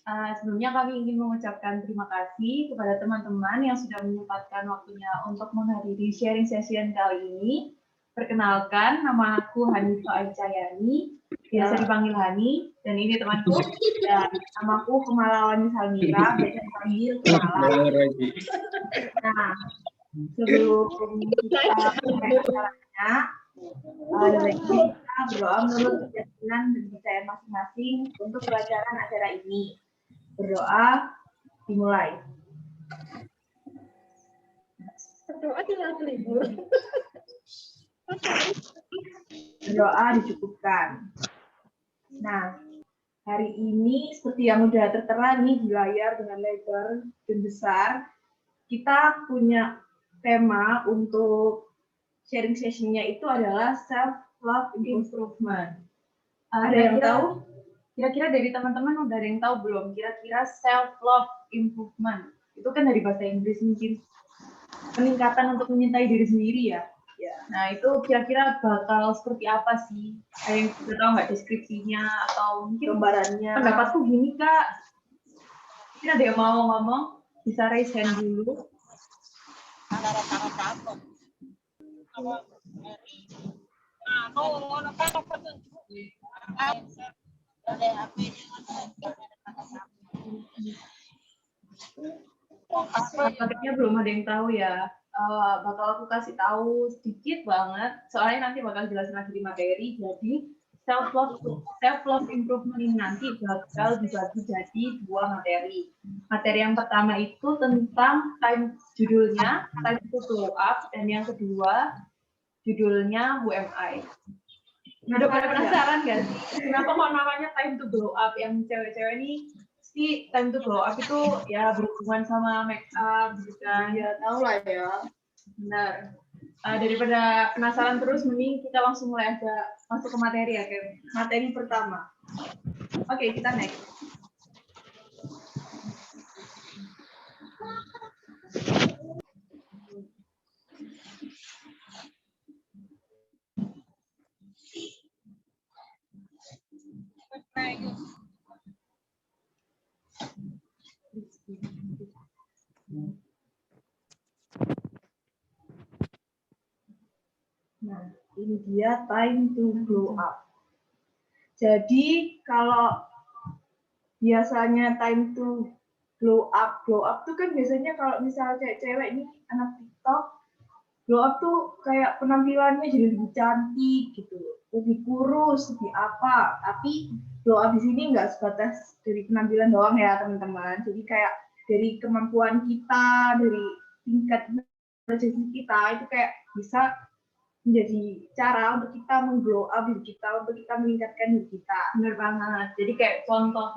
Sebelumnya kami ingin mengucapkan terima kasih kepada teman-teman yang sudah menyempatkan waktunya untuk menghadiri sharing session kali ini. Perkenalkan, nama aku Hanifah Aisyayani, biasa dipanggil Hani, dan ini temanku, dan namaku Kemalawani Salmira, biasa dipanggil Kemala. Nah, sebelum kita mulai acaranya, ada baiknya kita berdoa menurut keyakinan dan kepercayaan masing-masing untuk kelancaran acara ini. Berdoa dimulai. Berdoa tinggal libur. Berdoa dicukupkan. Nah, hari ini seperti yang sudah tertera nih di layar dengan lebar dan besar, kita punya tema untuk sharing session-nya itu adalah self-love improvement. Ada yang tahu? Kira-kira dari teman-teman udah ada yang tahu belum? Kira-kira self-love improvement itu kan dari bahasa Inggris, mungkin peningkatan untuk mencintai diri sendiri ya. Nah itu kira-kira bakal seperti apa sih? Ada yang udah tahu nggak deskripsinya atau mungkin gambarannya? Pendapatku gini Kak. Mungkin ada yang mau ngomong? Bisa raise hand dulu. Sepertinya belum ada yang tahu ya. Bakal aku kasih tahu sedikit banget. Soalnya nanti bakal jelasin lagi di materi. Jadi self-love improvement ini nanti bakal dibagi jadi dua materi. Materi yang pertama itu tentang judulnya Time to Glow Up, dan yang kedua judulnya Who Am I. Udah pada penasaran nggak sih? Kenapa kok namanya Time to Glow Up? Yang cewek-cewek ini pasti Time to Glow Up itu ya berhubungan sama make up gitu kan. Ya tahu lah ya. Benar. Daripada penasaran terus, mending kita langsung mulai aja masuk ke materi ya, Kem. Materi pertama. Oke, kita next. Nah, ini dia Time to Glow Up. Jadi kalau biasanya time to glow up tuh kan biasanya kalau misalnya cewek-cewek ini anak TikTok, glow up tuh kayak penampilannya jadi lebih cantik gitu, lebih kurus, lebih apa. Tapi glow up di sini nggak sebatas dari penampilan doang ya teman-teman. Jadi kayak dari kemampuan kita, dari tingkat prestasi kita itu kayak bisa menjadi cara untuk kita mengglow up diri kita, untuk kita meningkatkan diri kita. Benar banget. Jadi kayak contoh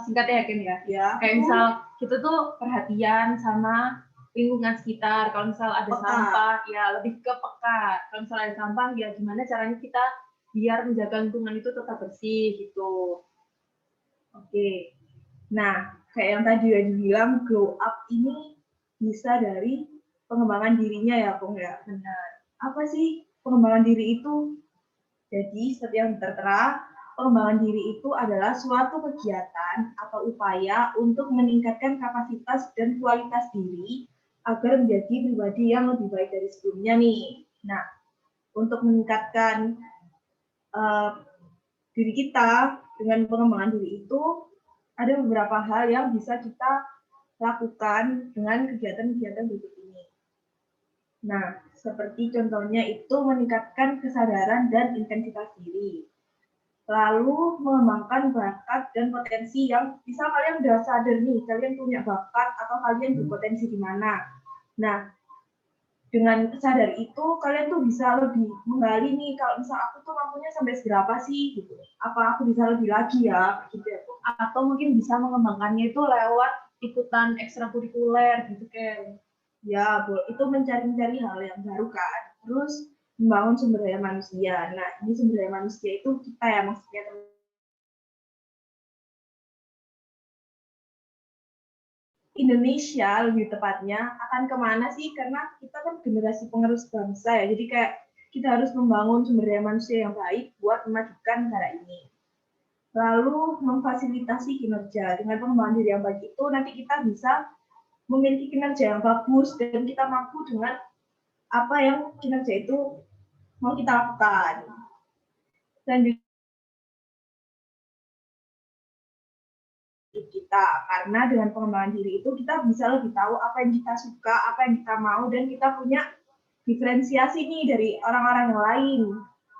singkatnya ya Ken ya. Kayak misal kita tuh perhatian sama lingkungan sekitar. Kalau misal ada sampah, ya lebih ke peka. Kalau misal ada sampah, ya gimana caranya kita biar menjaga lingkungan itu tetap bersih gitu. Oke. Nah, kayak yang tadi udah dibilang, glow up ini bisa dari pengembangan dirinya ya, Bung ya. Benar. Apa sih pengembangan diri itu? Jadi, seperti yang tertera, pengembangan diri itu adalah suatu kegiatan atau upaya untuk meningkatkan kapasitas dan kualitas diri agar menjadi pribadi yang lebih baik dari sebelumnya nih. Nah, untuk meningkatkan diri kita dengan pengembangan diri itu, ada beberapa hal yang bisa kita lakukan dengan kegiatan-kegiatan berikut ini. Nah, seperti contohnya itu meningkatkan kesadaran dan intensitas diri. Lalu mengembangkan bakat dan potensi yang bisa kalian udah sadar nih, kalian punya bakat atau kalian berpotensi di mana. Nah, dengan sadar itu kalian tuh bisa lebih menggali nih, kalau misal aku tuh mampunya sampai seberapa sih gitu. Apa aku bisa lebih lagi ya gitu ya. Atau mungkin bisa mengembangkannya itu lewat ikutan ekstrakurikuler gitu kan. Ya, itu mencari-cari hal yang baru kan. Terus membangun sumber daya manusia. Nah, ini sumber daya manusia itu kita ya maksudnya. Indonesia lebih tepatnya akan kemana sih? Karena kita kan generasi penerus bangsa ya. Jadi kayak kita harus membangun sumber daya manusia yang baik buat memajukan negara ini. lalu memfasilitasi kinerja. Dengan pengembangan diri yang baik itu nanti kita bisa memiliki kinerja yang bagus dan kita mampu dengan apa yang kinerja itu mau kita lakukan. Dan juga kita, karena dengan pengembangan diri itu kita bisa lebih tahu apa yang kita suka, apa yang kita mau, dan kita punya diferensiasi nih dari orang-orang yang lain.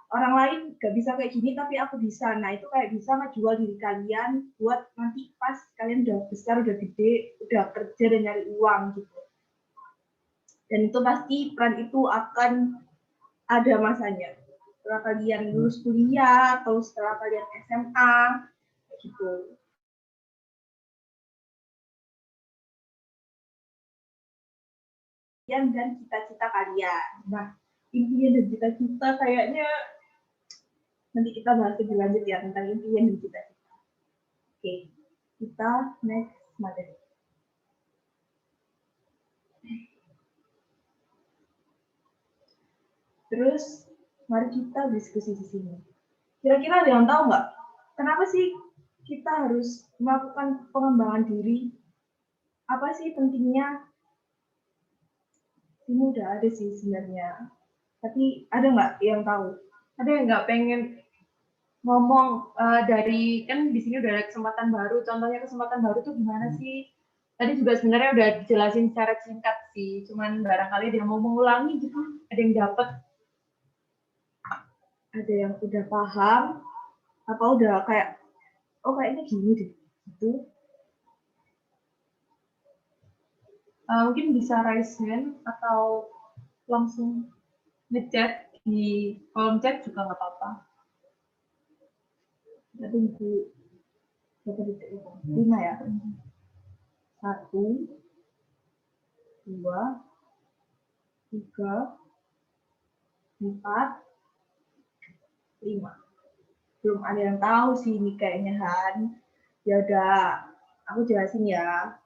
Orang lain gak bisa kayak gini tapi aku bisa. Nah itu kayak bisa ngejual diri kalian buat nanti pas kalian udah besar, udah gede, udah kerja dan nyari uang gitu. Dan itu pasti peran itu akan ada masanya. Setelah kalian lulus kuliah atau setelah kalian SMA gitu. Dan cita-cita kalian. Nah, impian dan cita-cita kayaknya nanti kita bahas lebih lanjut ya tentang impian dan cita-cita. Oke, kita next materi. Terus, mari kita diskusi di sini. Kira-kira ada yang tahu nggak? Kenapa sih kita harus melakukan pengembangan diri? Apa sih pentingnya? Ini udah ada sih sebenarnya. Tapi ada nggak yang tahu? Ada yang nggak pengen ngomong dari, kan di sini udah ada kesempatan baru, contohnya kesempatan baru tuh gimana sih? Tadi juga sebenarnya udah dijelasin secara singkat sih, cuman barangkali dia mau mengulangi gitu, ada yang dapat. Ada yang udah paham, apa udah kayak, oh kayaknya gini deh, gitu. Mungkin bisa raise hand atau langsung ngechat di kolom chat juga nggak apa-apa. Kita tunggu berapa detik itu? 5 ya? 1, 2, 3, 4, 5. Belum ada yang tahu sih ini kayaknya Han. Ya udah, aku jelasin ya.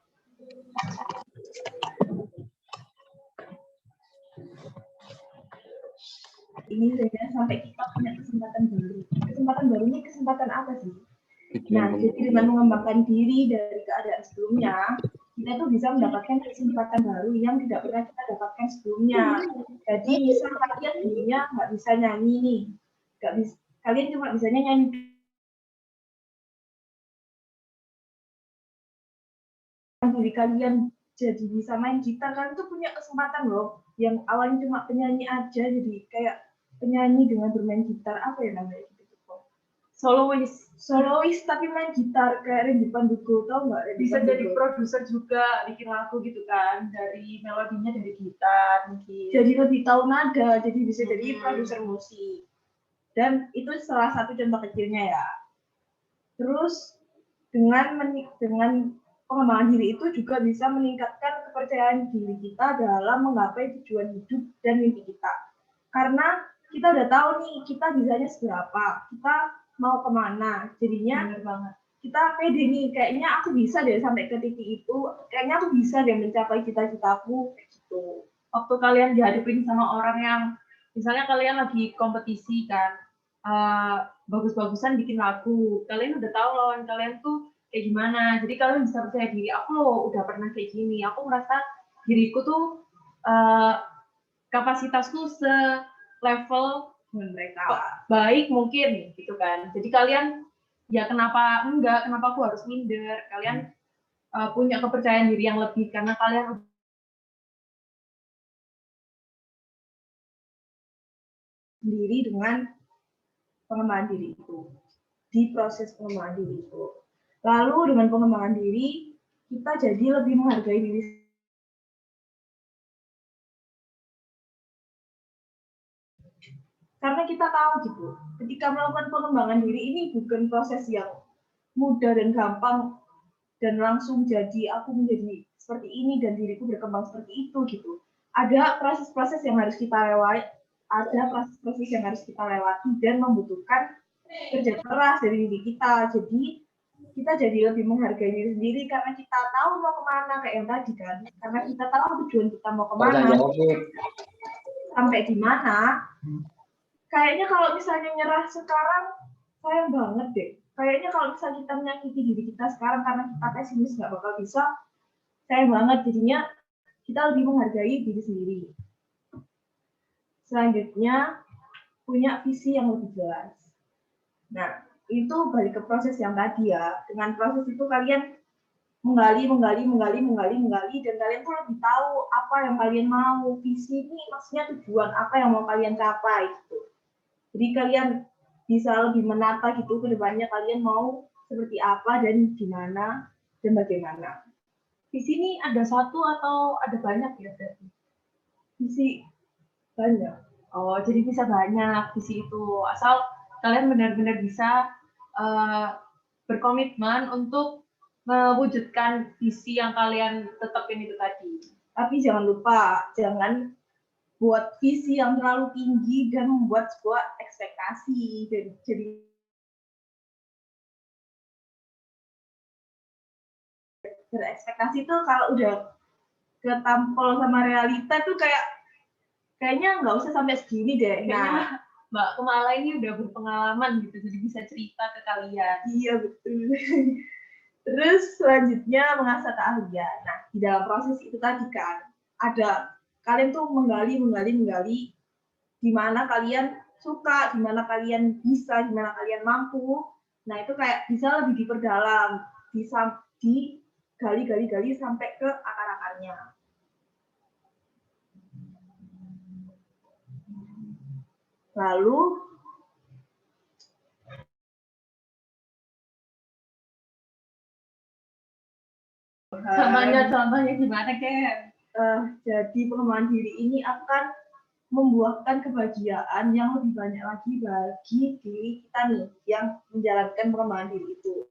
Ini saja sampai kita punya kesempatan baru. Kesempatan barunya kesempatan apa sih? Nah, jadi dengan mengembangkan diri dari keadaan sebelumnya, kita tuh bisa mendapatkan kesempatan baru yang tidak pernah kita dapatkan sebelumnya. Jadi misal kalian dulunya nggak bisa nyanyi nih, nggak bisa, kalian cuma bisanya nyanyi. Diri kalian jadi bisa main gitar, kalian tuh punya kesempatan loh. Yang awalnya cuma penyanyi aja, jadi kayak penyanyi dengan bermain gitar, apa ya namanya? Solois tapi main gitar kayak Randy Pandugo, tau nggak? Bisa jadi produser juga, bikin lagu gitu kan, dari melodinya dari gitar mungkin. Jadi lebih tahu nada, jadi bisa jadi produser musik. Dan itu salah satu contoh kecilnya ya. Terus dengan pengembangan diri itu juga bisa meningkatkan kepercayaan diri kita dalam menggapai tujuan hidup dan mimpi kita. Karena kita udah tahu nih kita bisanya seberapa, kita mau kemana, jadinya kita pede nih, kayaknya aku bisa deh sampai ke titik itu, kayaknya aku bisa deh mencapai cita-citaku gitu. Waktu kalian dihadapin sama orang yang misalnya kalian lagi kompetisi kan, bagus-bagusan bikin lagu, kalian udah tahu lawan kalian tuh kayak gimana, jadi kalian bisa percaya diri, aku loh udah pernah kayak gini, aku merasa diriku tuh kapasitasku se-level mereka, baik mungkin gitu kan. Jadi kalian ya kenapa enggak, kenapa aku harus minder, kalian punya kepercayaan diri yang lebih karena kalian sendiri dengan pengembangan diri itu, di proses pengembangan diri itu. Lalu dengan pengembangan diri kita jadi lebih menghargai diri. Karena kita tahu gitu, ketika melakukan pengembangan diri ini bukan proses yang mudah dan gampang dan langsung jadi aku menjadi seperti ini dan diriku berkembang seperti itu gitu. Ada proses-proses yang harus kita lewati, dan membutuhkan kerja keras dari diri kita. Jadi kita jadi lebih menghargai diri sendiri karena kita tahu mau kemana, kayak yang tadi kan. Karena kita tahu tujuan kita mau kemana, sampai di mana. Kayaknya kalau misalnya nyerah sekarang, sayang banget deh. kayaknya kalau misalnya kita menyakiti diri kita sekarang karena kita pesimis nggak bakal bisa, sayang banget. Jadinya kita lebih menghargai diri sendiri. Selanjutnya, punya visi yang lebih jelas. Nah, itu balik ke proses yang tadi ya. Dengan proses itu kalian menggali, dan kalian tuh lebih tahu apa yang kalian mau. Visi ini maksudnya tujuan apa yang mau kalian capai gitu. Jadi kalian bisa lebih menata gitu ke depannya kalian mau seperti apa dan gimana dan bagaimana. Visi ini ada satu atau ada banyak ya berarti? Visi banyak. Oh, jadi bisa banyak visi itu. Asal kalian benar-benar bisa berkomitmen untuk mewujudkan visi yang kalian tetapin itu tadi. Tapi jangan lupa, jangan buat visi yang terlalu tinggi dan membuat sebuah ekspektasi. Jadi berekspektasi tuh kalau udah ketampol sama realita tuh kayaknya nggak usah sampai segini deh. Nah, Mbak Kumala ini udah berpengalaman gitu, jadi bisa cerita ke kalian. Iya, betul. Terus selanjutnya mengasah keahlian. Nah, di dalam proses itu tadi kan, ada kalian tuh menggali, di mana kalian suka, di mana kalian bisa, di mana kalian mampu. Nah, itu kayak bisa lebih diperdalam, bisa digali sampai ke akar-akarnya. Lalu contohnya gimana, Ken? Jadi pengembangan diri ini akan membuahkan kebahagiaan yang lebih banyak lagi bagi diri kita nih yang menjalankan pengembangan diri itu.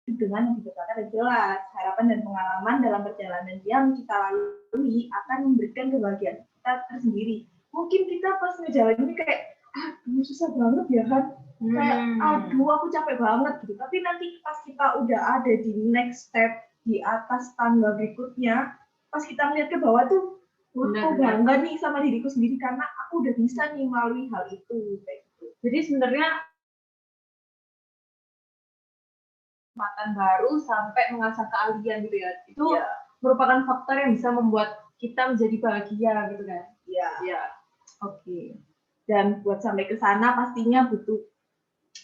Dengan lebih dekat dan jelas, harapan dan pengalaman dalam perjalanan yang kita lalui akan memberikan kebahagiaan kita tersendiri. Mungkin kita pas ngejalanin ini kayak, aduh susah banget ya kan, kayak aduh aku capek banget gitu. Tapi nanti pas kita udah ada di next step, di atas tangga berikutnya, pas kita ngeliat ke bawah tuh, aku bangga nih sama diriku sendiri karena aku udah bisa nih melalui hal itu. Kayak gitu. Jadi sebenarnya kesempatan baru sampai mengasah keahlian gitu ya. Itu merupakan faktor yang bisa membuat kita menjadi bahagia gitu kan. Iya. Iya. Oke. Dan buat sampai ke sana pastinya butuh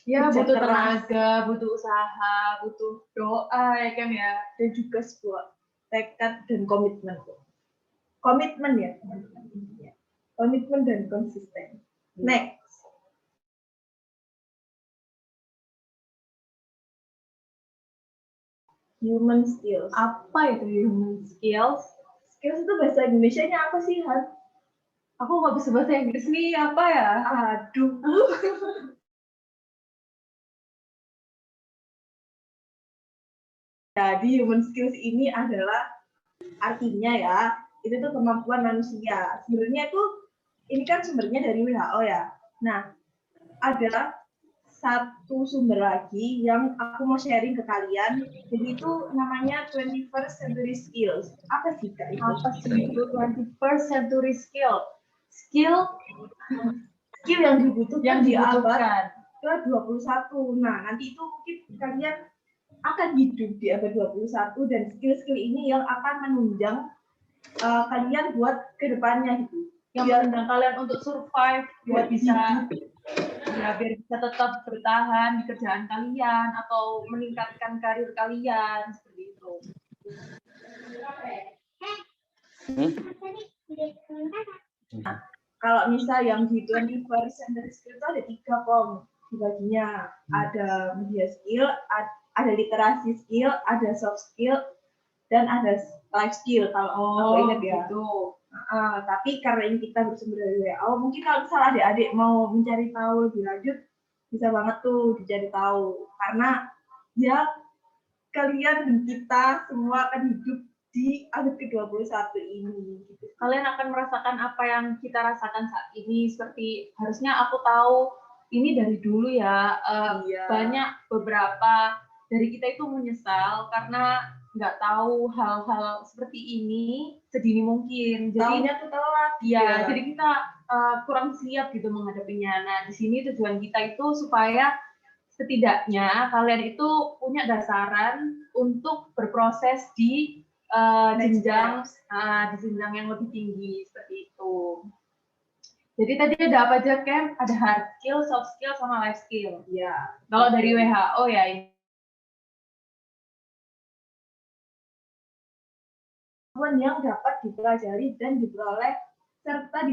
butuh tenaga, butuh usaha, butuh doa ya kan ya. Dan juga sebuah tekad dan komitmen. Komitmen ya, teman-teman. Komitmen dan konsisten. Next. Human skills. Apa itu human skills? Skills itu bahasa Indonesianya apa sih, Han? Aku nggak bisa bahasa Inggris nih, apa ya? Aduh. Jadi human skills ini adalah artinya ya, itu tuh kemampuan manusia. Sebenarnya itu, ini kan sumbernya dari WHO ya. Nah, ada satu sumber lagi yang aku mau sharing ke kalian, jadi itu namanya 21st century skills. Apa sih Kak itu? Apa sih itu 21st century skill? Skill yang dibutuhkan di abad ke-21. Nah, nanti itu mungkin kalian akan hidup di abad 21 dan skill-skill ini yang akan menunjang kalian buat kedepannya gitu. Yang menunjang kalian untuk survive, biar bisa tetap bertahan di kerjaan kalian atau meningkatkan karir kalian seperti itu. Nah, kalau misal yang di 21st century skill itu ada 3 dibaginya. Ada media skill, ada literasi skill, ada soft skill, dan ada life skill kalau aku ingat ya. Gitu. Tapi karena ini kita bersumber dari WHO, mungkin kalau misalnya adik-adik mau mencari tahu lebih lanjut, bisa banget tuh dicari tahu. Karena ya kalian dan kita semua akan hidup di abad ke-21 ini. Gitu. Kalian akan merasakan apa yang kita rasakan saat ini, seperti harusnya aku tahu ini dari dulu ya. Banyak beberapa dari kita itu menyesal karena nggak tahu hal-hal seperti ini sedini mungkin. Jadi Taunya tuh telat. ya, jadi kita kurang siap gitu menghadapinya. Nah, di sini tujuan kita itu supaya setidaknya kalian itu punya dasaran untuk berproses di jenjang yang lebih tinggi seperti itu. Jadi tadi ada apa aja, Kem? Ada hard skill, soft skill, sama life skill. Ya. Kalau dari WHO ya, yang dapat dipelajari dan diperoleh serta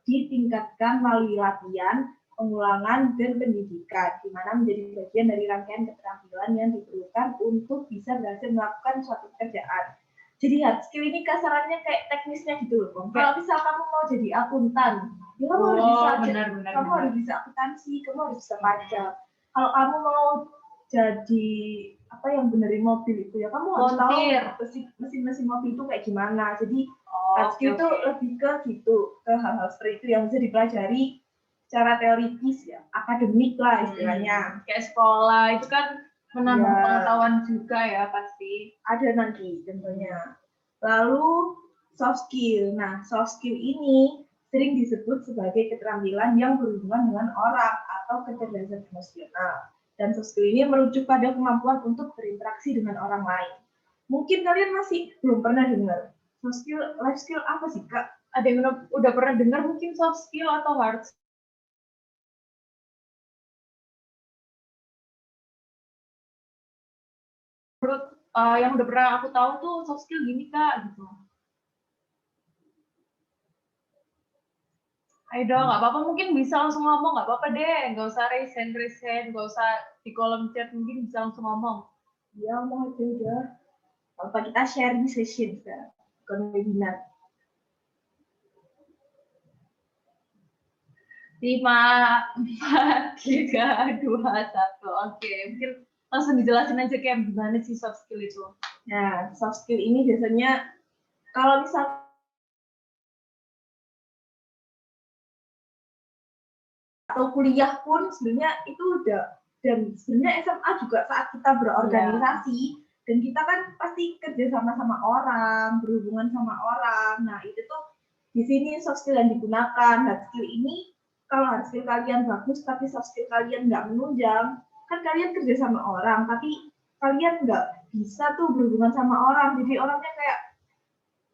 ditingkatkan melalui latihan, pengulangan, dan pendidikan, di mana menjadi bagian dari rangkaian keterampilan yang diperlukan untuk bisa berhasil melakukan suatu pekerjaan. Jadi hard skill ini kasarannya kayak teknisnya gitu loh. Kalau misal kamu mau jadi akuntan, ya kamu harus bisa kamu harus bisa akuntansi, kamu harus bisa pajak. Kalau kamu mau jadi apa yang benerin mobil itu ya kamu harus tahu mesin mobil itu kayak gimana. Jadi hard skill itu lebih ke gitu, ke hal-hal seperti itu yang bisa dipelajari secara teoritis ya, akademik lah istilahnya. Kayak sekolah itu kan menambah pengetahuan juga ya pasti. Ada nanti tentunya. Lalu soft skill. Nah, soft skill ini sering disebut sebagai keterampilan yang berhubungan dengan orang atau kecerdasan emosional. Dan soft skill ini merujuk pada kemampuan untuk berinteraksi dengan orang lain. Mungkin kalian masih belum pernah dengar. Soft skill, life skill apa sih, Kak? Ada yang udah pernah dengar mungkin soft skill atau hard skill? Menurut yang udah pernah aku tahu tuh soft skill gini, Kak, gitu. Ayo dong, nggak apa-apa, mungkin bisa langsung ngomong, nggak apa-apa deh, nggak usah raise hand, nggak usah di kolom chat, mungkin bisa langsung ngomong. Ya, mau aja udah. Apa kita sharing session sekarang, bukan webinar. 5, 4, 3, 2, 1. Oke, mungkin langsung dijelasin aja kayak gimana sih soft skill itu. Nah, soft skill ini biasanya kalau misal atau kuliah pun sebenarnya itu udah, dan sebenarnya SMA juga saat kita berorganisasi dan kita kan pasti kerja sama orang, berhubungan sama orang. Nah, itu tuh di sini soft skill yang digunakan. Hard skill ini kalau hard skill kalian bagus tapi soft skill kalian nggak menunjang, kan kalian kerja sama orang tapi kalian nggak bisa tuh berhubungan sama orang. Jadi orangnya kayak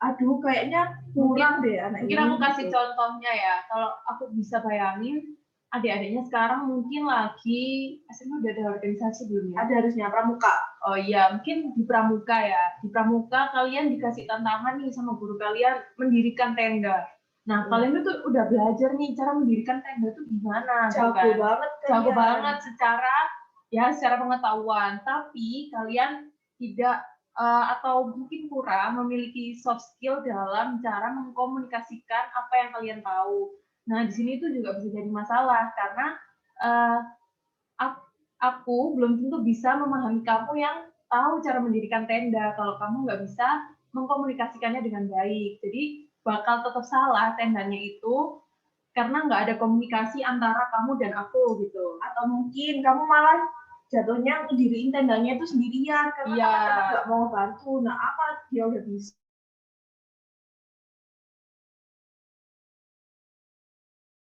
aduh kayaknya kurang deh anak mungkin ini. Aku kasih contohnya ya, kalau aku bisa bayangin adik-adiknya sekarang mungkin lagi SMA udah ada organisasi belum ya? Ada harusnya pramuka. Oh iya, mungkin di pramuka ya. Di pramuka kalian dikasih tantangan nih sama guru kalian mendirikan tenda. Nah, kalian itu udah belajar nih cara mendirikan tenda itu gimana? Jago banget kan? Jago banget secara pengetahuan. Tapi kalian tidak atau mungkin kurang memiliki soft skill dalam cara mengkomunikasikan apa yang kalian tahu. Nah, di sini itu juga bisa jadi masalah karena aku belum tentu bisa memahami kamu yang tahu cara mendirikan tenda kalau kamu nggak bisa mengkomunikasikannya dengan baik. Jadi bakal tetap salah tendanya itu karena nggak ada komunikasi antara kamu dan aku gitu. Atau mungkin kamu malah jatuhnya ngediriin tendanya itu sendirian karena teman-teman nggak mau bantu. Nah, apa dia udah bisa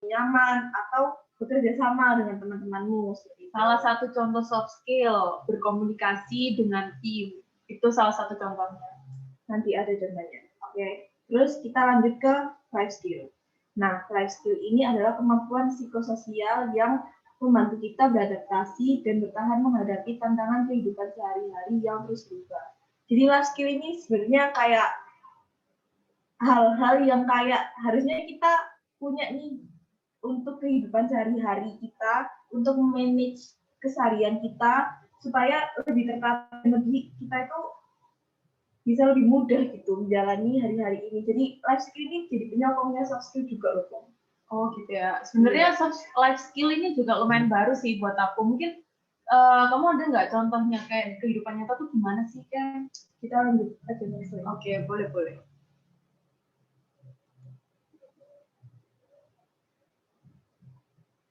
nyaman atau bekerja sama dengan teman-temanmu. Salah satu contoh soft skill berkomunikasi dengan tim itu salah satu contohnya. Nanti ada contohnya. Oke. Terus kita lanjut ke life skill. Nah, life skill ini adalah kemampuan psikososial yang membantu kita beradaptasi dan bertahan menghadapi tantangan kehidupan sehari-hari yang terus berubah. Jadi life skill ini sebenarnya kayak hal-hal yang kayak harusnya kita punya nih untuk kehidupan sehari-hari kita, untuk manage keseharian kita supaya lebih tertata, lebih kita itu bisa lebih mudah gitu menjalani hari-hari ini. Jadi life skill ini jadi penyokongnya soft skill juga loh, Pong. Oh gitu ya. Sebenarnya life skill ini juga lumayan baru sih buat aku. Mungkin kamu ada nggak contohnya kayak kehidupan nyata tuh gimana sih kan? Kita lanjut aja next. Oke, boleh.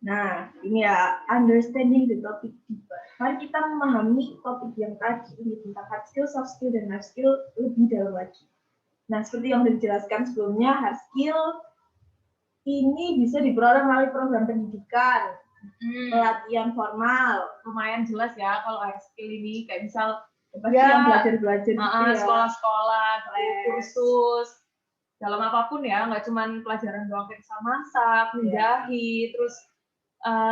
Nah, ini ya, understanding the topic deeper. Mari kita memahami topik yang tadi ini tentang hard skill, soft skill, dan life skill lebih dalam lagi. Nah, seperti yang sudah dijelaskan sebelumnya, hard skill ini bisa diperoleh melalui program pendidikan, pelatihan formal. Lumayan jelas ya kalau hard skill ini, kayak misal yang belajar-belajar gitu ya. Sekolah-sekolah, kursus, dalam apapun ya, nggak cuma pelajaran doang kayak misal masak, menjahit, terus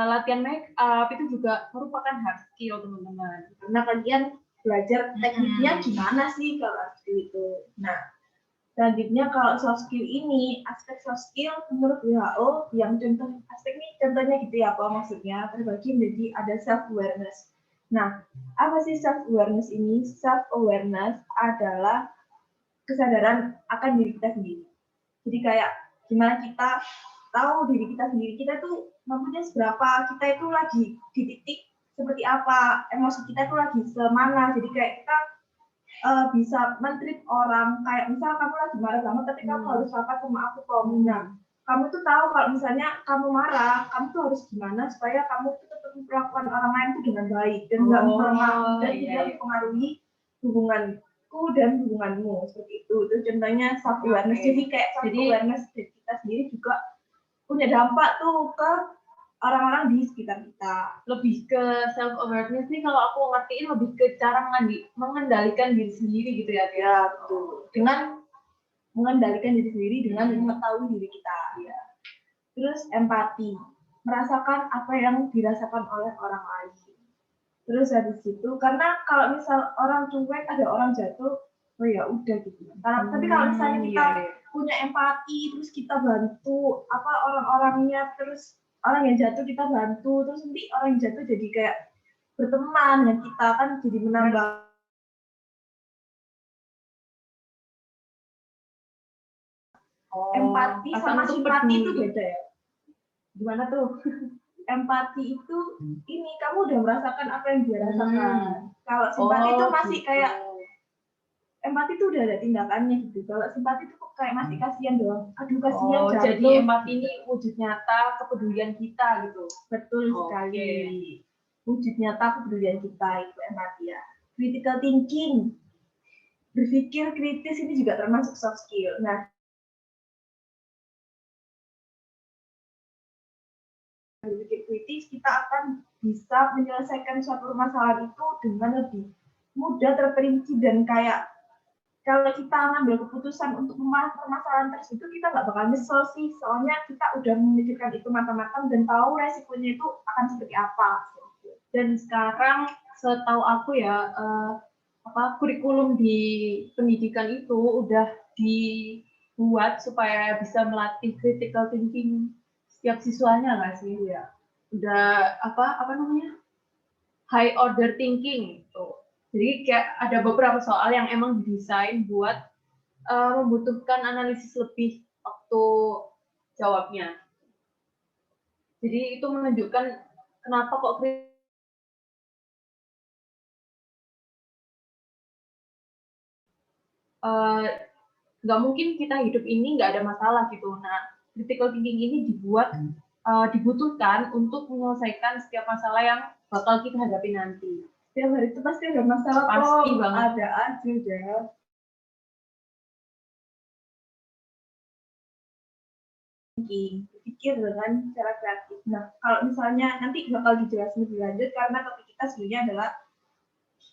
latihan make up itu juga merupakan hard skill teman-teman. Karena kalian belajar tekniknya gimana sih kalau hard skill itu. Nah, selanjutnya kalau soft skill ini, aspek soft skill menurut WHO yang contohnya gitu ya, apa maksudnya terbagi menjadi ada self awareness. Nah, apa sih self awareness ini? Self awareness adalah kesadaran akan diri kita sendiri. Jadi kayak gimana kita tahu diri kita sendiri, kita tuh mampunya seberapa, kita itu lagi di titik seperti apa, emosi kita tuh lagi semana. Jadi kayak kita bisa men-treat orang, kayak misal kamu lagi marah banget tapi kamu harus rapat sama aku Komina. Kamu tuh tahu kalau misalnya kamu marah, kamu tuh harus gimana supaya kamu tuh tetap memperlakukan orang lain tuh dengan baik dan nggak tidak mempengaruhi hubunganku dan hubunganmu seperti itu. Itu contohnya self awareness. Jadi kayak self awareness dari kita sendiri juga punya dampak tuh ke orang-orang di sekitar kita. Lebih ke self awareness nih, kalau aku ngertiin lebih ke cara mengendalikan diri sendiri gitu ya. Ya, betul. Dengan mengendalikan diri sendiri dengan mengetahui diri kita. Ya. Terus empati, merasakan apa yang dirasakan oleh orang lain. Terus habis itu, karena kalau misal orang cuek, ada orang jatuh, oh ya udah gitu. Tapi kalau misalnya kita punya empati, terus kita bantu apa orang-orangnya, terus orang yang jatuh kita bantu, terus nanti orang yang jatuh jadi kayak berteman dengan kita, kan jadi menambah empati sama simpati itu beda ya. Gimana tuh? Empati itu ini kamu udah merasakan apa yang dia rasakan. Kalau simpati itu masih kayak empati itu udah ada tindakannya gitu. Kalau simpati itu kayak masih kasihan doang. Aduh kasihan jatuh. Jadi empati ini wujud nyata kepedulian kita gitu. Betul sekali. Wujud nyata kepedulian kita itu empati ya. Critical thinking. Berpikir kritis ini juga termasuk soft skill. Nah, berpikir kritis, kita akan bisa menyelesaikan suatu permasalahan itu dengan lebih mudah, terperinci, dan kayak kalau kita ngambil keputusan untuk membahas permasalahan tersebut, kita nggak bakal nyesel sih, soalnya kita udah memikirkan itu matang-matang dan tahu resikonya itu akan seperti apa. Dan sekarang setahu aku ya, kurikulum di pendidikan itu udah dibuat supaya bisa melatih critical thinking setiap siswanya nggak sih? Ya. Udah apa namanya? High order thinking gitu. Jadi kayak ada beberapa soal yang emang didesain buat membutuhkan analisis lebih waktu jawabnya. Jadi itu menunjukkan kenapa kok nggak mungkin kita hidup ini nggak ada masalah gitu. Nah, critical thinking ini dibutuhkan untuk menyelesaikan setiap masalah yang bakal kita hadapi nanti. Setiap hari itu pasti ada masalah, pasti banget. Ada aja ya. Berpikir dengan cara kreatif. Nah, kalau misalnya nanti bakal dijelasin lebih lanjut karena topik kita sebenarnya adalah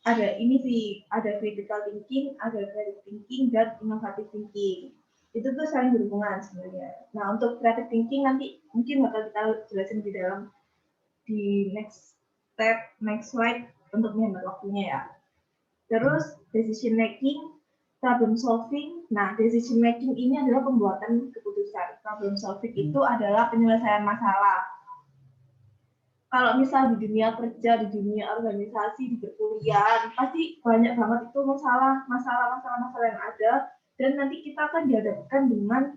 ada ini sih, ada critical thinking, ada creative thinking, dan innovative thinking. Itu tuh saling berhubungan sebenarnya. Nah, untuk creative thinking nanti mungkin bakal kita jelasin di dalam di next step, next slide untuk menghemat waktunya ya. Terus decision making, problem solving. Nah, decision making ini adalah pembuatan keputusan. Problem solving itu adalah penyelesaian masalah. Kalau misal di dunia kerja, di dunia organisasi, di perkuliahan, pasti banyak banget itu masalah yang ada, dan nanti kita akan dihadapkan dengan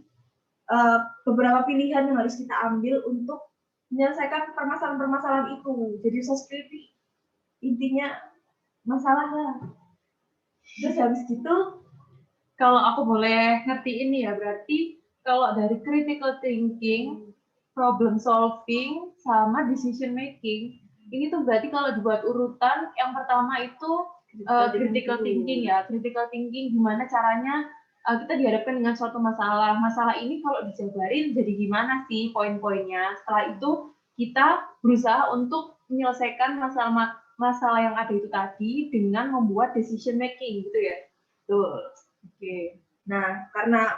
beberapa pilihan yang harus kita ambil untuk menyelesaikan permasalahan-permasalahan itu. Jadi soft skill intinya masalah lah. Terus habis gitu, kalau aku boleh ngerti ini ya, berarti kalau dari critical thinking, problem solving sama decision making. Ini tuh berarti kalau dibuat urutan, yang pertama itu critical thinking ya. Critical thinking gimana caranya kita dihadapkan dengan suatu masalah. Masalah ini kalau dijabarin jadi gimana sih poin-poinnya. Setelah itu kita berusaha untuk menyelesaikan masalah yang ada itu tadi dengan membuat decision making gitu ya. Tuh. Oke. Nah, karena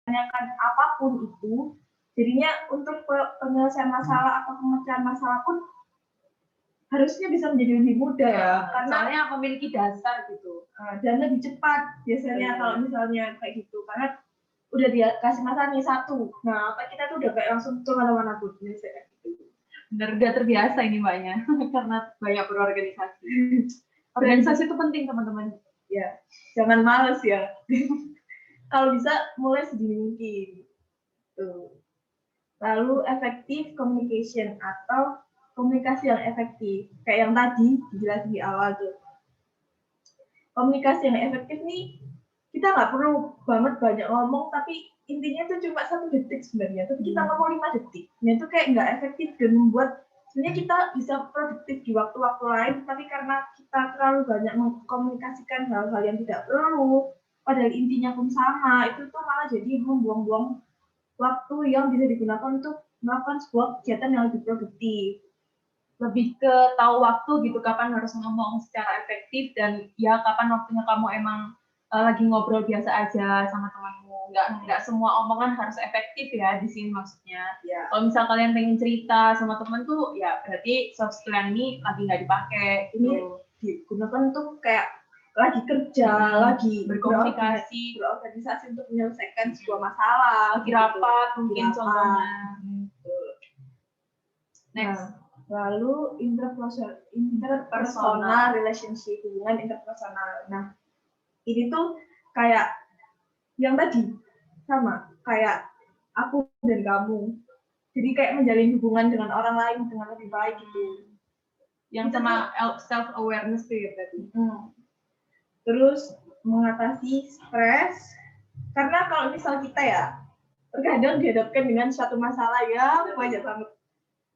kan apapun itu, jadinya untuk penyelesaian masalah atau pemecahan masalah pun harusnya bisa menjadi lebih mudah ya, karena soalnya memiliki dasar gitu dan lebih cepat biasanya kalau misalnya kayak gitu, karena udah dia kasih masalah nih satu, nah apa kita tuh udah kayak langsung kemana-mana pun biasanya gitu. Bener, udah terbiasa ini mbaknya karena banyak berorganisasi. Organisasi itu penting teman-teman. Ya, jangan males ya. Kalau bisa mulai sedini mungkin. Tuh. Lalu effective communication atau komunikasi yang efektif. Kayak yang tadi dijelasin di awal tuh. Komunikasi yang efektif nih, kita nggak perlu banget banyak ngomong, tapi intinya tuh cuma 1 detik sebenarnya. Tapi kita ngomong 5 detik. Nah itu kayak nggak efektif dan membuat sebenarnya kita bisa produktif di waktu-waktu lain, tapi karena kita terlalu banyak mengkomunikasikan hal-hal yang tidak perlu, padahal intinya pun sama, itu tuh malah jadi membuang-buang waktu yang bisa digunakan untuk melakukan sebuah kegiatan yang lebih produktif. Lebih ke tahu waktu gitu, kapan harus ngomong secara efektif, dan ya kapan waktunya kamu emang lagi ngobrol biasa aja sama temanmu. Nggak semua omongan harus efektif ya di sini maksudnya. Ya. Kalau misal kalian pengen cerita sama teman tuh, ya berarti soft skill ini lagi nggak dipakai. Ini digunakan untuk kayak lagi kerja, lagi berkomunikasi, berorganisasi untuk menyelesaikan sebuah masalah, lagi rapat mungkin contohnya. Next. Lalu interpersonal relationship, hubungan interpersonal. Nah, ini tuh kayak yang tadi sama kayak aku dan kamu. Jadi kayak menjalin hubungan dengan orang lain dengan lebih baik gitu. Yang sama self awareness tuh ya tadi. Terus mengatasi stres, karena kalau misal kita ya terkadang dihadapkan dengan suatu masalah ya banyak banget.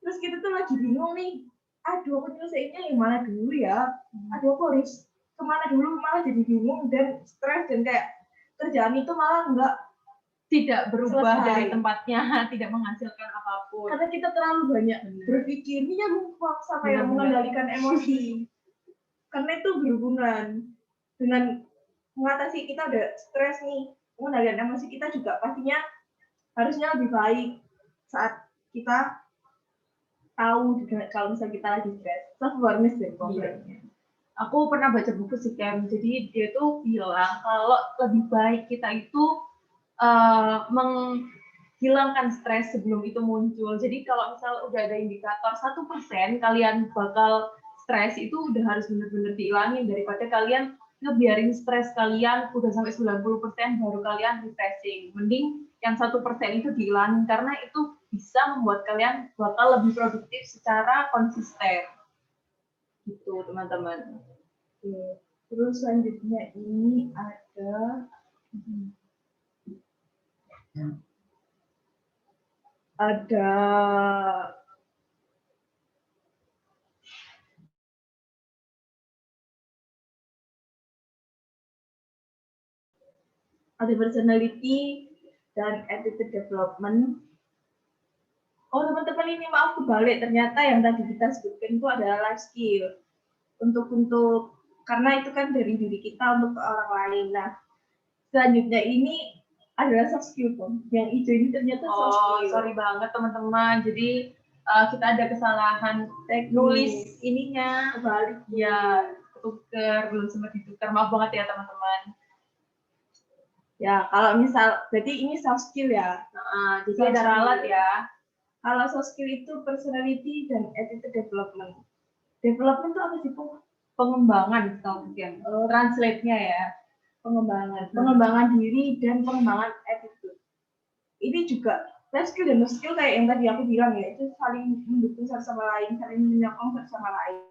Terus kita tuh lagi bingung nih, aduh aku nyelesainnya yang mana dulu ya, aduh aku harus kemana dulu, malah jadi bingung dan stres, dan kayak kerjaan itu malah tidak berubah dari tempatnya, tidak menghasilkan apapun. Karena kita terlalu banyak berpikir, ini yang lupa sama yang mengendalikan emosi. Karena itu berhubungan dengan mengatasi, kita udah stres nih, mengendalikan emosi kita juga pastinya harusnya lebih baik saat kita tahu kalau misalnya kita lagi stres. Self awareness deh pokoknya. Aku pernah baca buku sih Kem, jadi dia tuh bilang kalau lebih baik kita itu menghilangkan stres sebelum itu muncul. Jadi kalau misal udah ada indikator 1% kalian bakal stres, itu udah harus benar-benar dihilangin, daripada kalian ngebiarin stres kalian udah sampai 90% baru kalian refreshing. Mending yang 1% itu dihilangin, karena itu bisa membuat kalian bakal lebih produktif secara konsisten. Gitu teman-teman. Terus selanjutnya ini ada personality dan attitude development. Oh teman-teman, ini maaf kebalik, ternyata yang tadi kita sebutkan itu adalah life skill untuk karena itu kan dari diri kita untuk ke orang lain. Nah selanjutnya ini adalah soft skill pun. Yang hijau ini ternyata soft skill. Sorry banget teman-teman, jadi kita ada kesalahan nulis ininya kebalik ya, ketuker, belum sempat ditukar, maaf banget ya teman-teman. Ya kalau misal berarti ini soft skill ya. Jadi ada ralat ya. Kalau soft skill itu personality dan attitude development. Development itu apa sih, Bu? Pengembangan mungkin. Translate-nya ya. Pengembangan diri dan pengembangan attitude. Ini juga life skill dan soft skill kayak yang tadi aku bilang ya, itu saling mendukung satu sama lain, saling menyokong satu sama lain.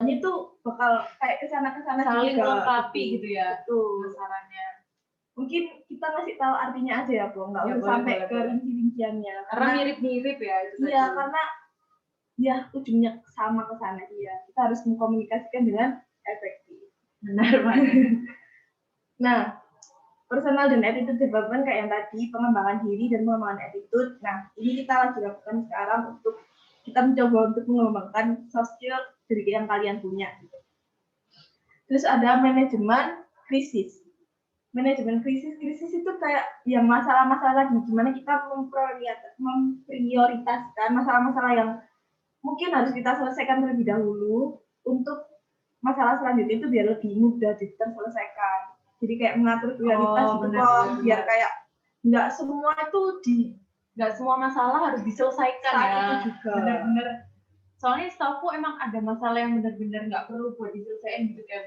itu bakal kayak kesana saling juga melengkapi gitu ya betul sarannya. mungkin kita ngasih tahu artinya aja ya Bu, nggak Ya, usah boleh, sampai boleh, ke boleh. rinci-rinciannya Karena mirip-mirip ya itu iya tadi. karena ya ujungnya sama ke sana iya kita harus mengkomunikasikan dengan efektif Benar banget. nah personal dan attitude development kayak yang tadi pengembangan diri dan pengembangan attitude nah ini kita lagi lakukan sekarang untuk kita mencoba untuk mengembangkan soft skill dari yang kalian punya gitu. Terus ada manajemen krisis itu kayak yang masalah-masalah gimana kita memprioritaskan masalah-masalah yang mungkin harus kita selesaikan terlebih dahulu untuk masalah selanjutnya itu biar lebih mudah terselesaikan. Jadi kayak mengatur prioritas gitu kok, biar kayak nggak semua itu nggak semua masalah harus diselesaikan saat ya. itu juga. Bener-bener. Soalnya setahu emang ada masalah yang benar-benar nggak perlu buat diselesaikan gitu kan.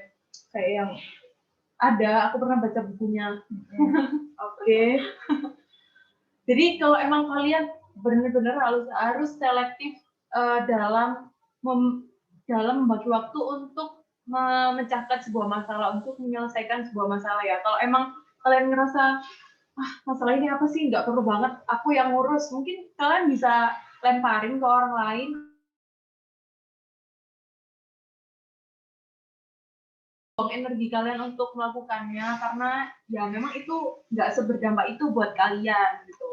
Kayak yang ada, aku pernah baca bukunya. Oke. Jadi kalau emang kalian benar-benar harus selektif dalam membagi waktu untuk memecahkan sebuah masalah, untuk menyelesaikan sebuah masalah ya. Kalau emang kalian ngerasa masalah ini apa sih, nggak perlu banget aku yang ngurus, mungkin kalian bisa lemparin ke orang lain. Energi kalian untuk melakukannya karena ya memang itu nggak seberdampak itu buat kalian gitu.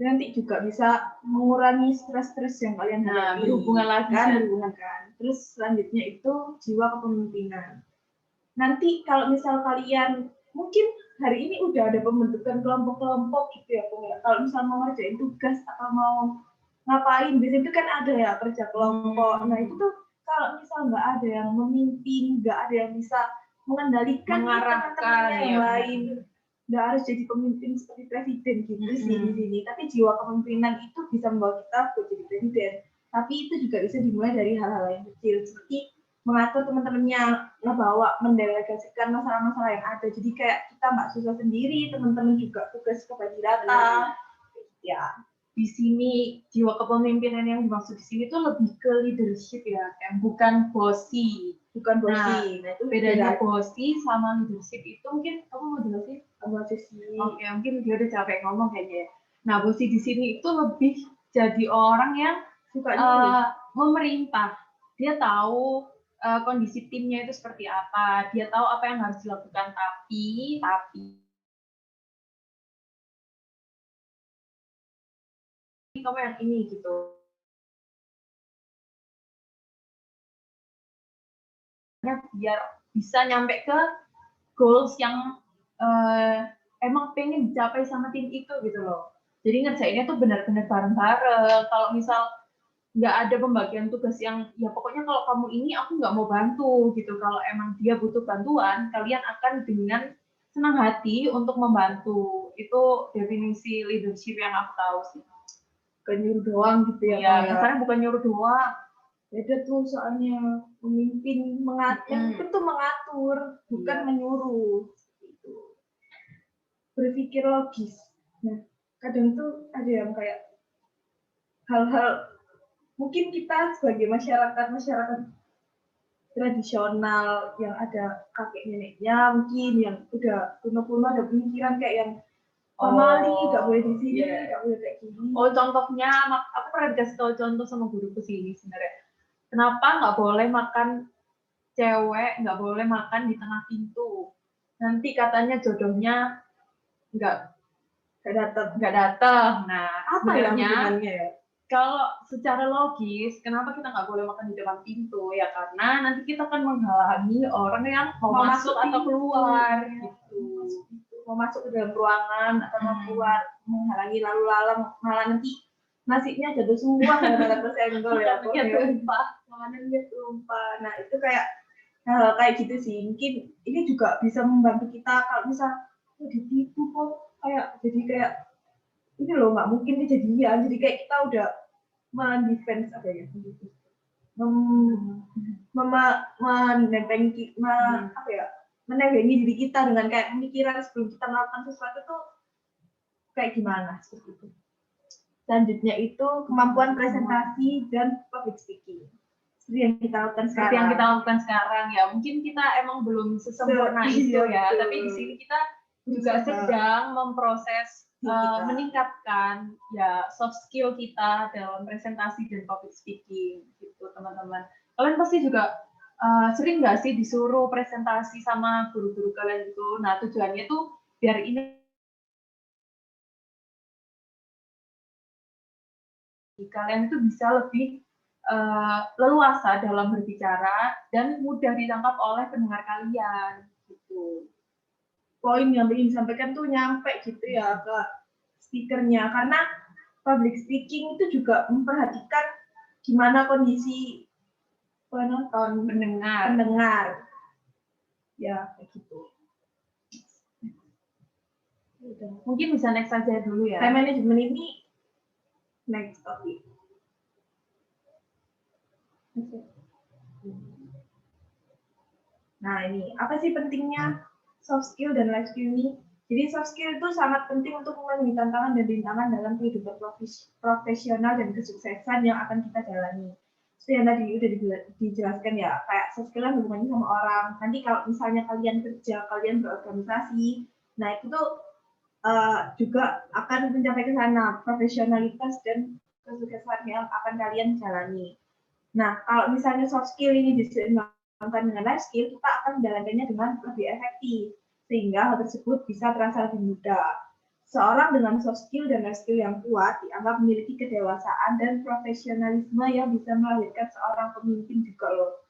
Nanti juga bisa mengurangi stres yang kalian hadapi. Berhubungan lagi kan. Terus selanjutnya itu jiwa kepemimpinan. Nanti kalau misal kalian mungkin hari ini udah ada pembentukan kelompok-kelompok gitu ya, kalau misal mau ngerjain tugas atau mau ngapain, biasanya itu kan ada ya kerja kelompok. Nah itu tuh kalau misal nggak ada yang memimpin, nggak ada yang bisa mengendalikan teman-temannya yang lain, nggak harus jadi pemimpin seperti presiden gitu sih di sini. Tapi jiwa kepemimpinan itu bisa membawa kita jadi presiden. Tapi itu juga bisa dimulai dari hal-hal yang kecil seperti mengatur teman-temannya, ngebawa, mendelegasikan masalah-masalah yang ada. Jadi kayak kita nggak susah sendiri, teman-teman juga tugas kebagi rata. Ya. Di sini jiwa kepemimpinan yang dimaksud di sini tuh lebih ke leadership ya, kan? Bukan bossy. Nah, itu bedanya bossy sama leadership itu mungkin kamu mau jelasin? Oke, mungkin dia udah capek ngomong kayaknya. Nah, bossy di sini itu lebih jadi orang yang suka memerintah. Dia tahu kondisi timnya itu seperti apa, dia tahu apa yang harus dilakukan, tapi kamu yang ini gitu. Biar bisa nyampe ke goals yang emang pengen dicapai sama tim itu gitu loh. Jadi ngerjainnya tuh benar-benar bareng-bareng. Kalau misal nggak ada pembagian tugas yang ya pokoknya kalau kamu ini aku nggak mau bantu gitu. Kalau emang dia butuh bantuan, kalian akan dengan senang hati untuk membantu. Itu definisi leadership yang aku tahu sih. Bukan nyuruh doang gitu ya. Iya, kasarnya bukan nyuruh doang. Beda tuh soalnya pemimpin mengatur, itu mengatur, bukan menyuruh. Gitu. Berpikir logis. Nah, kadang tuh ada yang kayak hal-hal mungkin kita sebagai masyarakat tradisional yang ada kakek neneknya mungkin yang udah kuno-kuno ada pemikiran kayak yang formali nggak boleh di sini nggak boleh kayak gini. Contohnya aku pernah dikasih tahu contoh sama guruku sini sebenarnya. Kenapa nggak boleh makan cewek, nggak boleh makan di tengah pintu? Nanti katanya jodohnya nggak datang. Nah, sebenarnya kalau secara logis, kenapa kita nggak boleh makan di depan pintu? Ya karena nanti kita akan menghalangi orang yang mau masuk atau keluar gitu. Mau masuk ke dalam ruangan atau mau keluar, menghalangi lalu lalang, malah nanti nasinya jatuh semua gara-gara tersenggol ya. Makanannya tumpah. Nah itu kayak kayak gitu sih. Mungkin ini juga bisa membantu kita kalau misal ditipu kok kayak jadi kayak ini loh nggak mungkin kejadian. Jadi kayak kita udah mendefense apa ya? Menebengi diri kita dengan kayak pemikiran sebelum kita melakukan sesuatu tuh kayak gimana seperti itu. Selanjutnya itu kemampuan presentasi dan public speaking. yang kita lakukan seperti yang kita lakukan sekarang ya. Mungkin kita emang belum sesempurna itu ya, tapi di sini kita juga sedang memproses meningkatkan ya soft skill kita dalam presentasi dan public speaking gitu teman-teman. Kalian pasti juga sering nggak sih disuruh presentasi sama guru-guru kalian itu? Nah tujuannya tuh biar ini kalian itu bisa lebih leluasa dalam berbicara dan mudah ditangkap oleh pendengar kalian gitu. Poin yang ingin disampaikan tuh nyampe gitu ya ke speakernya, karena public speaking itu juga memperhatikan gimana kondisi penonton, pendengar ya kayak gitu. Mungkin bisa next aja dulu ya. Time management ini next topic. Nah ini apa sih pentingnya soft skill dan life skill ini? Jadi soft skill itu sangat penting untuk memenuhi tantangan dan rintangan dalam kehidupan profesional dan kesuksesan yang akan kita jalani. Itu yang tadi udah dijelaskan ya, kayak soft skill kan hubungannya sama orang. Nanti kalau misalnya kalian kerja, kalian berorganisasi, nah itu tuh juga akan mencapai ke sana, profesionalitas dan kesuksesan yang akan kalian jalani. Nah, kalau misalnya soft skill ini diseimbangkan dengan life skill, kita akan menjalankannya dengan lebih efektif, sehingga hal tersebut bisa terasa lebih mudah. Seorang dengan soft skill dan life skill yang kuat dianggap memiliki kedewasaan dan profesionalisme yang bisa melahirkan seorang pemimpin juga loh.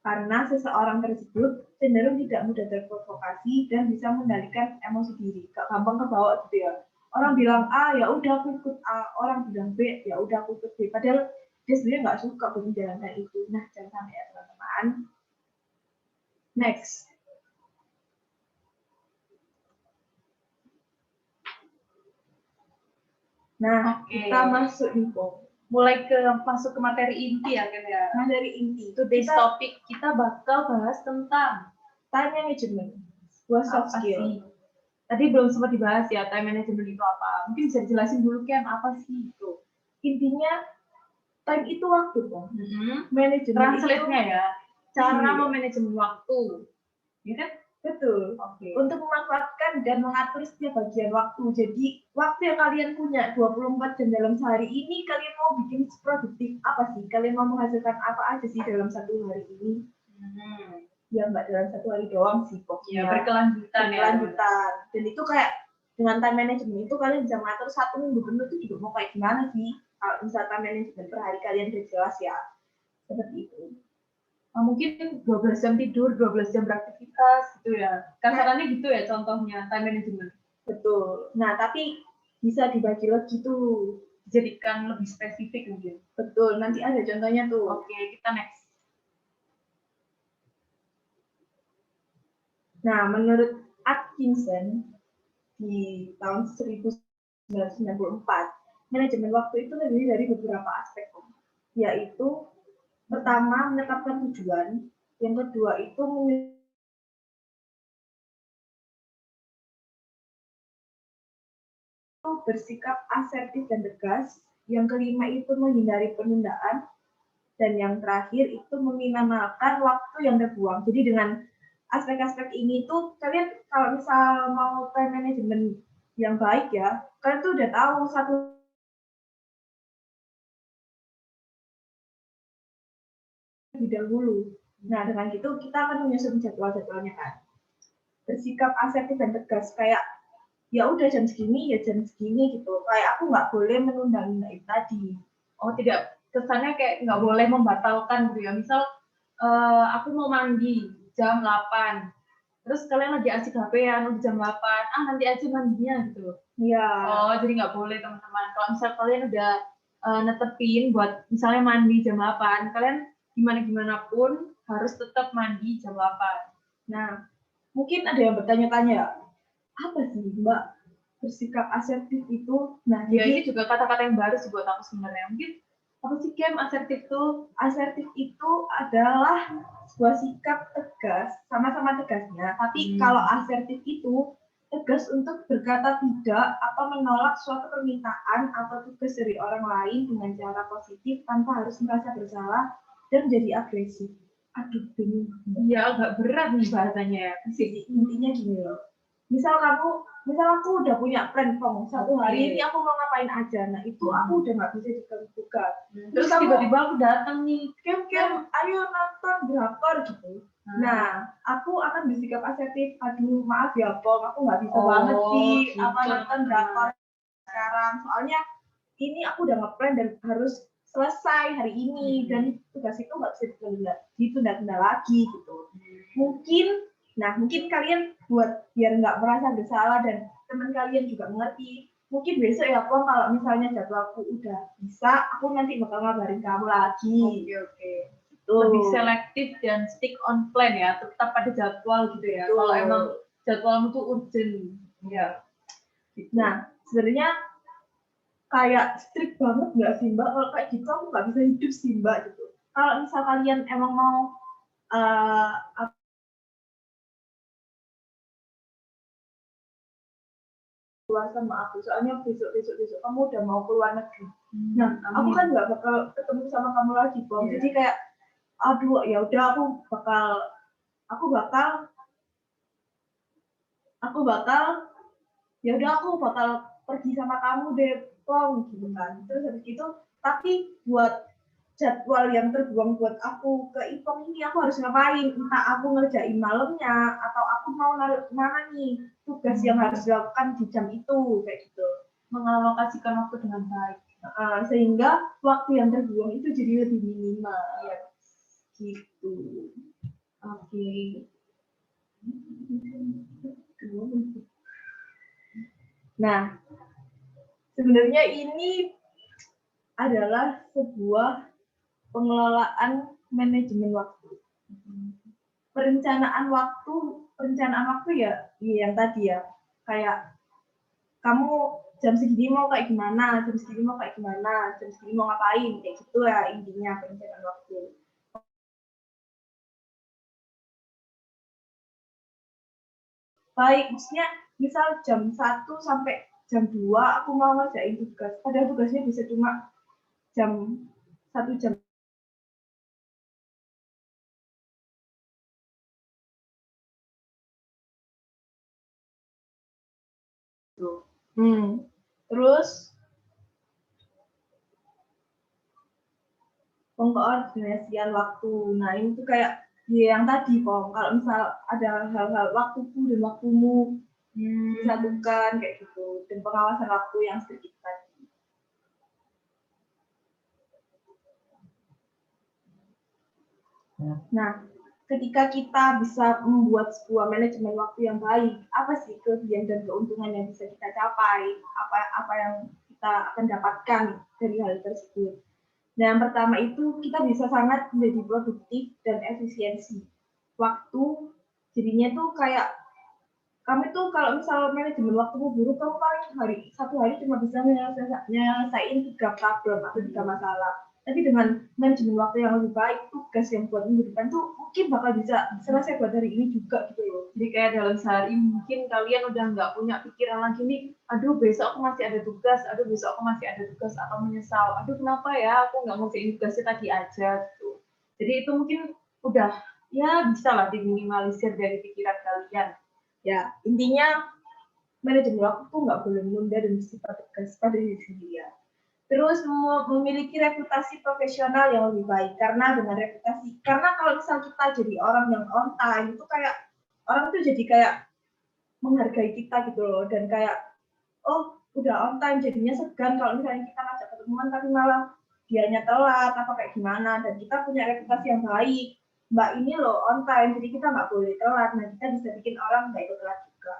Karena seseorang tersebut cenderung tidak mudah terprovokasi dan bisa mengendalikan emosi diri, gak gampang kebawa gitu ya. Orang bilang A, ya udah aku ikut A. Orang bilang B, ya udah aku ikut B. Padahal dia sebenarnya nggak suka menjalankan itu. Nah, jangan sampai ya teman-teman. Next. Nah, kita masuk nih, Pong. Mulai masuk ke materi inti ya kan ya. Materi inti. Today's topic kita bakal bahas tentang time management. Sebuah soft skill. Tadi belum sempat dibahas ya time management itu apa. Mungkin bisa dijelasin dulu kan apa sih itu. Intinya time itu waktu, Pong. Manajemen translate-nya ya. Cara memanajemen waktu. Ya kan? Betul. Untuk memanfaatkan dan mengatur setiap bagian waktu. Jadi, waktu yang kalian punya 24 jam dalam sehari ini, kalian mau bikin produktif apa sih? Kalian mau menghasilkan apa aja sih dalam satu hari ini? Ya, nggak dalam satu hari doang sih, pokoknya. Ya, berkelanjutan. Dan itu kayak, dengan time management itu, kalian bisa mengatur 1 minggu penuh itu juga mau kayak gimana sih? Kalau misalnya time management per hari kalian udah jelas ya. Seperti itu. Mungkin 12 jam tidur, 12 jam beraktivitas gitu ya. Kasarannya gitu ya contohnya time management. Betul. Nah, tapi bisa dibagi lagi tuh. Dijadikan lebih spesifik mungkin. Betul, nanti ada contohnya tuh. Oke, kita next. Nah, menurut Atkinson di tahun 1994, manajemen waktu itu terdiri dari beberapa aspek, yaitu pertama menetapkan tujuan, yang kedua itu bersikap asertif dan tegas, yang kelima itu menghindari penundaan, dan yang terakhir itu meminimalkan waktu yang terbuang. Jadi dengan aspek-aspek ini tuh kalian kalau misal mau time management yang baik ya, kalian tuh udah tahu satu lebih dahulu. Nah, dengan itu kita akan menyusun jadwal-jadwalnya kan. Bersikap asertif dan tegas, kayak ya udah jam segini ya jam segini gitu. Kayak aku nggak boleh menunda-nunda itu tadi. Oh, tidak, kesannya kayak nggak boleh membatalkan gitu ya. Misal aku mau mandi jam 8. Terus kalian lagi asik HP-an jam 8. Nanti aja mandinya gitu. Iya. Oh, jadi nggak boleh teman-teman. Kalau misal kalian udah netepin buat misalnya mandi jam 8, kalian gimana pun harus tetap mandi jam 8. Nah, mungkin ada yang bertanya-tanya, apa sih Mbak bersikap asertif itu? Nah, ya ini juga kata-kata yang baru sih buat aku sebenarnya. Mungkin apa sih Kem asertif itu? Asertif itu adalah sebuah sikap tegas, sama-sama tegasnya. Tapi kalau asertif itu tegas untuk berkata tidak atau menolak suatu permintaan atau tugas dari orang lain dengan cara positif tanpa harus merasa bersalah dan jadi agresif. Aduh, bingung. Iya, agak berat nih bahasanya ya. Intinya gini loh. Misal aku udah punya plan satu hari ini aku mau ngapain aja, nah itu aku udah nggak bisa diganggu. Terus tiba-tiba aku datang nih, kem ayo nonton drakor gitu. Nah, aku akan bersikap asertif, aduh maaf ya Pong, aku nggak bisa banget sih nonton drakor sekarang, soalnya ini aku udah ngeplan dan harus selesai hari ini dan tugas itu nggak bisa ditunda-tunda lagi gitu. Mungkin kalian buat biar nggak merasa bersalah dan teman kalian juga mengerti. Mungkin besok ya Pong, kalau misalnya jadwalku udah bisa, aku nanti bakal ngabarin kamu lagi. Oke. Lebih selektif dan stick on plan ya, tetap pada jadwal gitu ya. Kalau emang jadwalmu tuh urgent. Ya. Gitu. Nah, sebenarnya kayak strict banget nggak sih Mbak? Kalau kayak gitu aku nggak bisa hidup sih Mbak gitu. Kalau misal kalian emang mau keluar sama aku, soalnya besok kamu udah mau keluar negeri. Nah, aku kan nggak bakal ketemu sama kamu lagi, Bang. Jadi kayak, aduh, ya udah aku bakal pergi sama kamu deh, Bang, gitu kan. Terus habis itu, tapi buat jadwal yang terbuang buat aku ke Ipong ini aku harus ngapain, entah aku ngerjain malamnya atau aku mau naruh mana nih tugas yang harus dilakukan di jam itu, kayak gitu, mengalokasikan waktu dengan baik, sehingga waktu yang terbuang itu jadi lebih minimal ya, gitu. Oke. Nah, sebenarnya ini adalah sebuah pengelolaan manajemen waktu. Perencanaan waktu ya yang tadi ya, kayak kamu jam segini mau kayak gimana, jam segini mau ngapain, kayak gitu ya intinya perencanaan waktu. Baik, maksudnya misal jam 1 sampai jam 2 aku mau ngerjain tugas, padahal tugasnya bisa cuma jam 1 jam. Terus pengkoordinasian waktu. Nah, ini tuh kayak yang tadi kok, kalau misal ada hal-hal waktuku dan waktumu disatukan kayak gitu, dan pengawasan waktu yang sedikit tadi. Nah, ketika kita bisa membuat sebuah manajemen waktu yang baik, apa sih kelebihan dan keuntungan yang bisa kita capai? Apa yang kita akan dapatkan dari hal tersebut? Nah, yang pertama itu kita bisa sangat menjadi produktif dan efisiensi waktu. Jadinya tuh kayak kamu tuh kalau misal manajemen waktumu buruk, kamu paling satu hari cuma bisa menyelesaikan 3 problem atau 3 masalah. Tapi dengan manajemen waktu yang lebih baik, tugas yang buat minggu depan tuh mungkin bakal bisa selesai buat hari ini juga gitu loh. Jadi kayak dalam sehari mungkin kalian udah nggak punya pikiran lagi nih, aduh besok aku masih ada tugas, atau menyesal, aduh kenapa ya aku nggak ngerjain tugasnya tadi aja gitu. Jadi itu mungkin udah ya bisa lah diminimalisir dari pikiran kalian. Ya, intinya manajemen waktu tuh nggak boleh menunda dan bersifat tegas pada diri sendiri ya. Terus memiliki reputasi profesional yang lebih baik, karena kalau misal kita jadi orang yang on time itu kayak orang tuh jadi kayak menghargai kita gitu loh, dan kayak oh udah on time, jadinya segan kalau misalnya kita ngajak ketemuan tapi malah dianya telat apa kayak gimana, dan kita punya reputasi yang baik, Mbak ini loh on time, jadi kita nggak boleh telat. Nah, kita bisa bikin orang nggak ikut telat juga.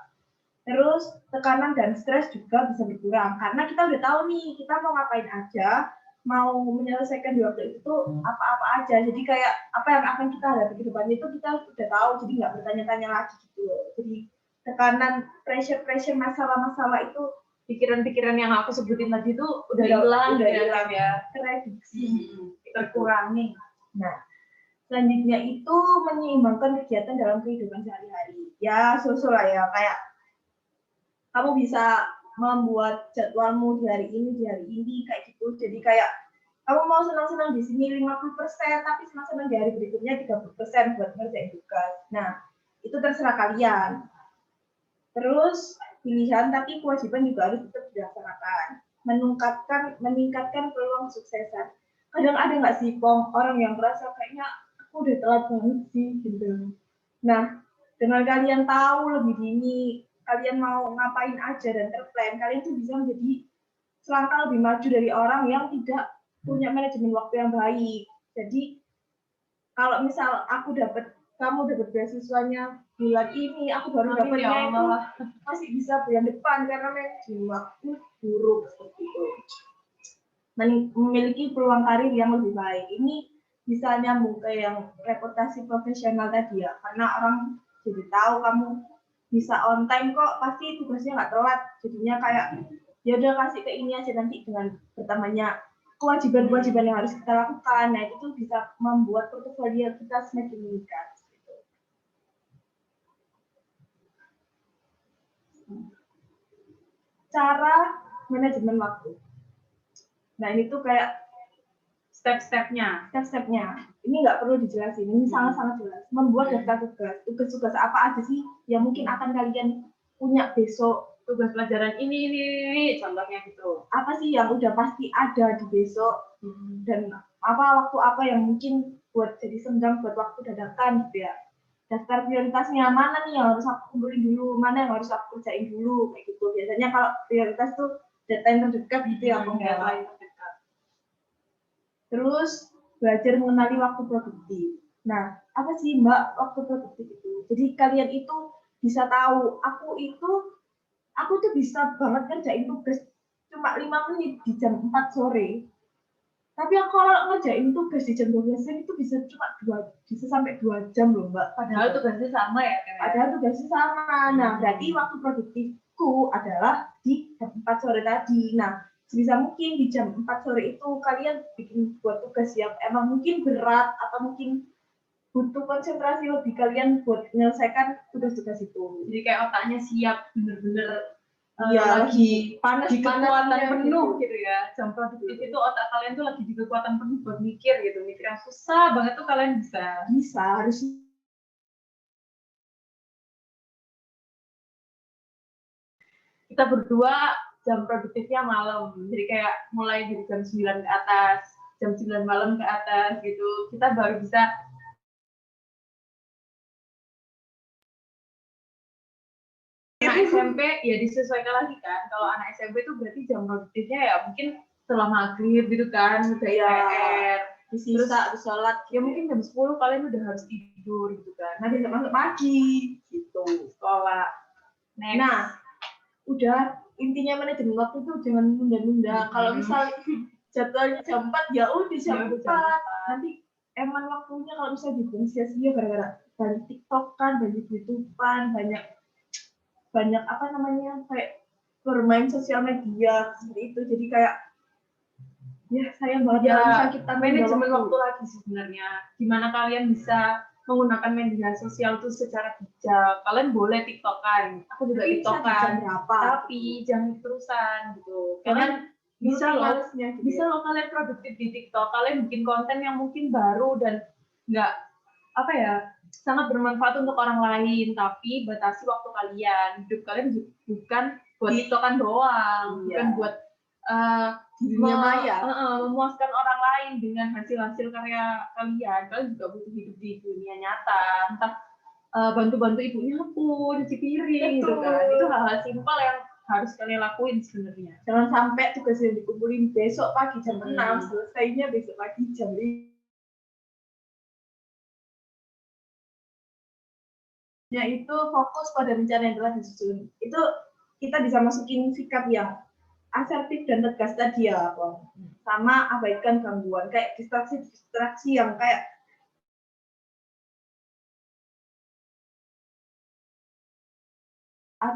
Terus tekanan dan stres juga bisa berkurang karena kita udah tahu nih kita mau ngapain aja, mau menyelesaikan di waktu itu apa-apa aja. Jadi kayak apa yang akan kita hadapi ke depan itu kita udah tahu, jadi nggak bertanya-tanya lagi gitu loh. Jadi tekanan, pressure masalah-masalah itu, pikiran-pikiran yang aku sebutin tadi itu udah hilang ya, tereduksi, terkurangi. Nah, selanjutnya itu menyeimbangkan kegiatan dalam kehidupan sehari-hari. Ya, lah ya, kayak kamu bisa membuat jadwalmu di hari ini kayak gitu. Jadi kayak kamu mau senang-senang di sini 50%, tapi senang-senang di hari berikutnya 30% buat ngerjain tugas. Nah, itu terserah kalian. Terus pilihan tapi kewajiban juga harus tetap dilaksanakan. Meningkatkan peluang suksesan. Kadang ada nggak sih orang yang merasa kayaknya aku udah telat banget sih gitu. Nah, dengan kalian tahu lebih dini, kalian mau ngapain aja dan terplan, kalian tuh bisa menjadi selangkah lebih maju dari orang yang tidak punya manajemen waktu yang baik. Jadi kalau misal kamu dapat beasiswanya bulan ini, aku baru dapatnya itu masih bisa bulan depan karena manajemen waktu buruk seperti itu. Memiliki peluang karir yang lebih baik. Ini bisa nyambung ke yang reputasi profesional tadi ya, karena orang jadi tahu kamu bisa on time kok, pasti tugasnya nggak telat. Jadinya kayak ya udah kasih ke ini aja, nanti dengan bertambahnya kewajiban-kewajiban yang harus kita lakukan, nah itu bisa membuat portofolio kita semakin meningkat. Cara manajemen waktu. Nah ini tuh kayak step-stepnya. Ini nggak perlu dijelasin, ini sangat-sangat jelas. Membuat daftar tugas apa aja sih yang mungkin akan kalian punya besok. Tugas pelajaran ini contohnya gitu. Apa sih yang udah pasti ada di besok, dan waktu apa yang mungkin buat jadi senggang buat waktu dadakan gitu ya. Daftar prioritasnya, mana nih yang harus aku kumpulin dulu, mana yang harus aku kerjain dulu, kayak gitu. Biasanya kalau prioritas tuh deadline terdekat gitu ya, deadline terdekat. Terus belajar mengenali waktu produktif. Nah, apa sih Mbak waktu produktif itu? Jadi kalian itu bisa tahu, aku tuh bisa banget ngerjain tugas cuma 5 menit di jam 4 sore. Tapi aku kalau ngerjain tugas di jam 12 jam itu bisa sampai 2 jam loh Mbak. Padahal tugasnya sama ya? Padahal tugasnya sama. Nah, berarti waktu produktifku adalah di jam 4 sore tadi. Nah, sebisa mungkin di jam 4 sore itu kalian bikin buat tugas yang emang mungkin berat atau mungkin butuh konsentrasi lebih kalian buat menyelesaikan tugas-tugas itu. Jadi kayak otaknya siap bener-bener lagi panas di kekuatan penuh gitu ya. Jam produktif itu otak kalian tuh lagi di kekuatan penuh buat mikir gitu. Mikir yang susah banget tuh kalian bisa harus. Kita berdua jam produktifnya malam. Jadi kayak mulai dari jam 9 ke atas, jam 9 malam ke atas gitu. Kita baru bisa anak SMP ya disesuaikan lagi kan. Kalau anak SMP itu berarti jam produktifnya ya mungkin setelah maghrib gitu kan, udah PR, terus sholat. Ya mungkin jam 10 kalian udah harus tidur gitu kan. Nah bisa masuk pagi gitu sekolah. Nah, udah intinya manajemen waktu itu jangan nunda-nunda. Kalau misal jadwalnya jam 4 ya udah jam 4. Nanti emang waktunya kalau misalnya dibuang sia-sia gara-gara banyak TikTokan, banyak YouTubean, banyak apa namanya kayak bermain sosial media seperti itu. Jadi kayak ya sayang banget ya, bisa kita manajemen waktu lagi sebenarnya. Gimana kalian bisa menggunakan media sosial itu secara bijak. Kalian boleh TikTokan, aku juga TikTokan, tapi jangan terusan gitu. Kalian bisa loh kalian produktif di TikTok. Kalian bikin konten yang mungkin baru dan nggak sangat bermanfaat untuk orang lain, tapi batasi waktu kalian. Hidup kalian bukan buat TikTokan doang, bukan buat dunia maya, memuaskan orang lain dengan hasil-hasil karya kalian. Kalian juga butuh hidup di dunia nyata, entah bantu-bantu ibu nyapu, cuci piring gitu kan. Itu hal-hal simpel yang harus kalian lakuin sebenarnya. Jangan sampai tugas yang dikumpulin besok pagi jam 6, selesainya besok pagi jam 5. Itu fokus pada rencana yang telah disusun. Itu kita bisa masukin sikap yang asertif dan tegas tadi ya, Bang. Sama abaikan gangguan kayak distraksi yang kayak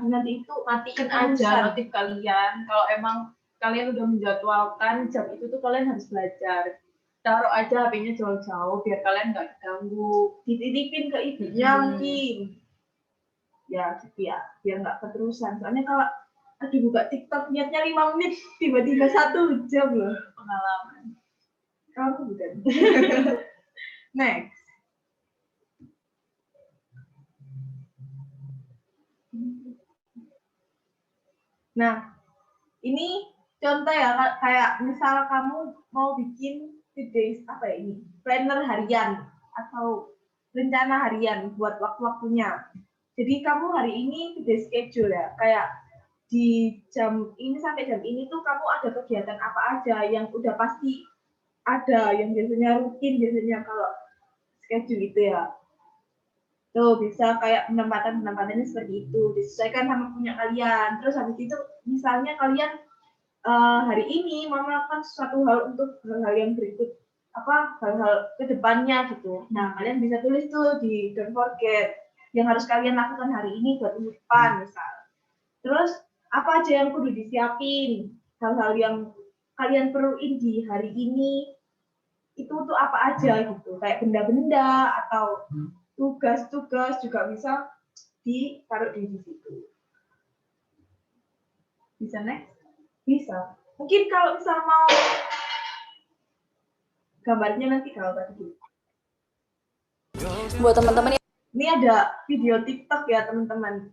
nanti itu matiin aja notif kalian. Kalau emang kalian udah menjadwalkan jam itu tuh kalian harus belajar. Taruh aja HP-nya jauh-jauh biar kalian nggak diganggu. Dititipin ke ibunya mungkin. Ya gitu ya, biar nggak keterusan. Soalnya kalau buka TikTok niatnya 5 menit, tiba-tiba 1 jam loh. Pengalaman. Kamu bukan. Next. Nah, ini contoh ya, kayak misal kamu mau bikin today's apa ya ini, planner harian atau rencana harian buat waktu-waktunya. Jadi kamu hari ini today's schedule ya, kayak di jam ini sampai jam ini tuh kamu ada kegiatan apa aja yang udah pasti ada, yang biasanya rutin biasanya kalau schedule itu ya. Tuh bisa kayak penempatannya seperti itu, disesuaikan sama punya kalian. Terus habis itu misalnya kalian hari ini mau melakukan sesuatu hal untuk hal-hal yang berikut, hal-hal kedepannya gitu. Nah, kalian bisa tulis tuh di don't forget yang harus kalian lakukan hari ini buat minggu depan misal. Terus apa aja yang perlu disiapin, hal-hal yang kalian perluin di hari ini itu tuh apa aja gitu, kayak benda-benda atau tugas-tugas juga bisa ditaruh di situ. Bisa next? Bisa. Mungkin kalau misal mau gambarnya nanti kalau tadi. Buat teman-teman ini ada video TikTok ya teman-teman.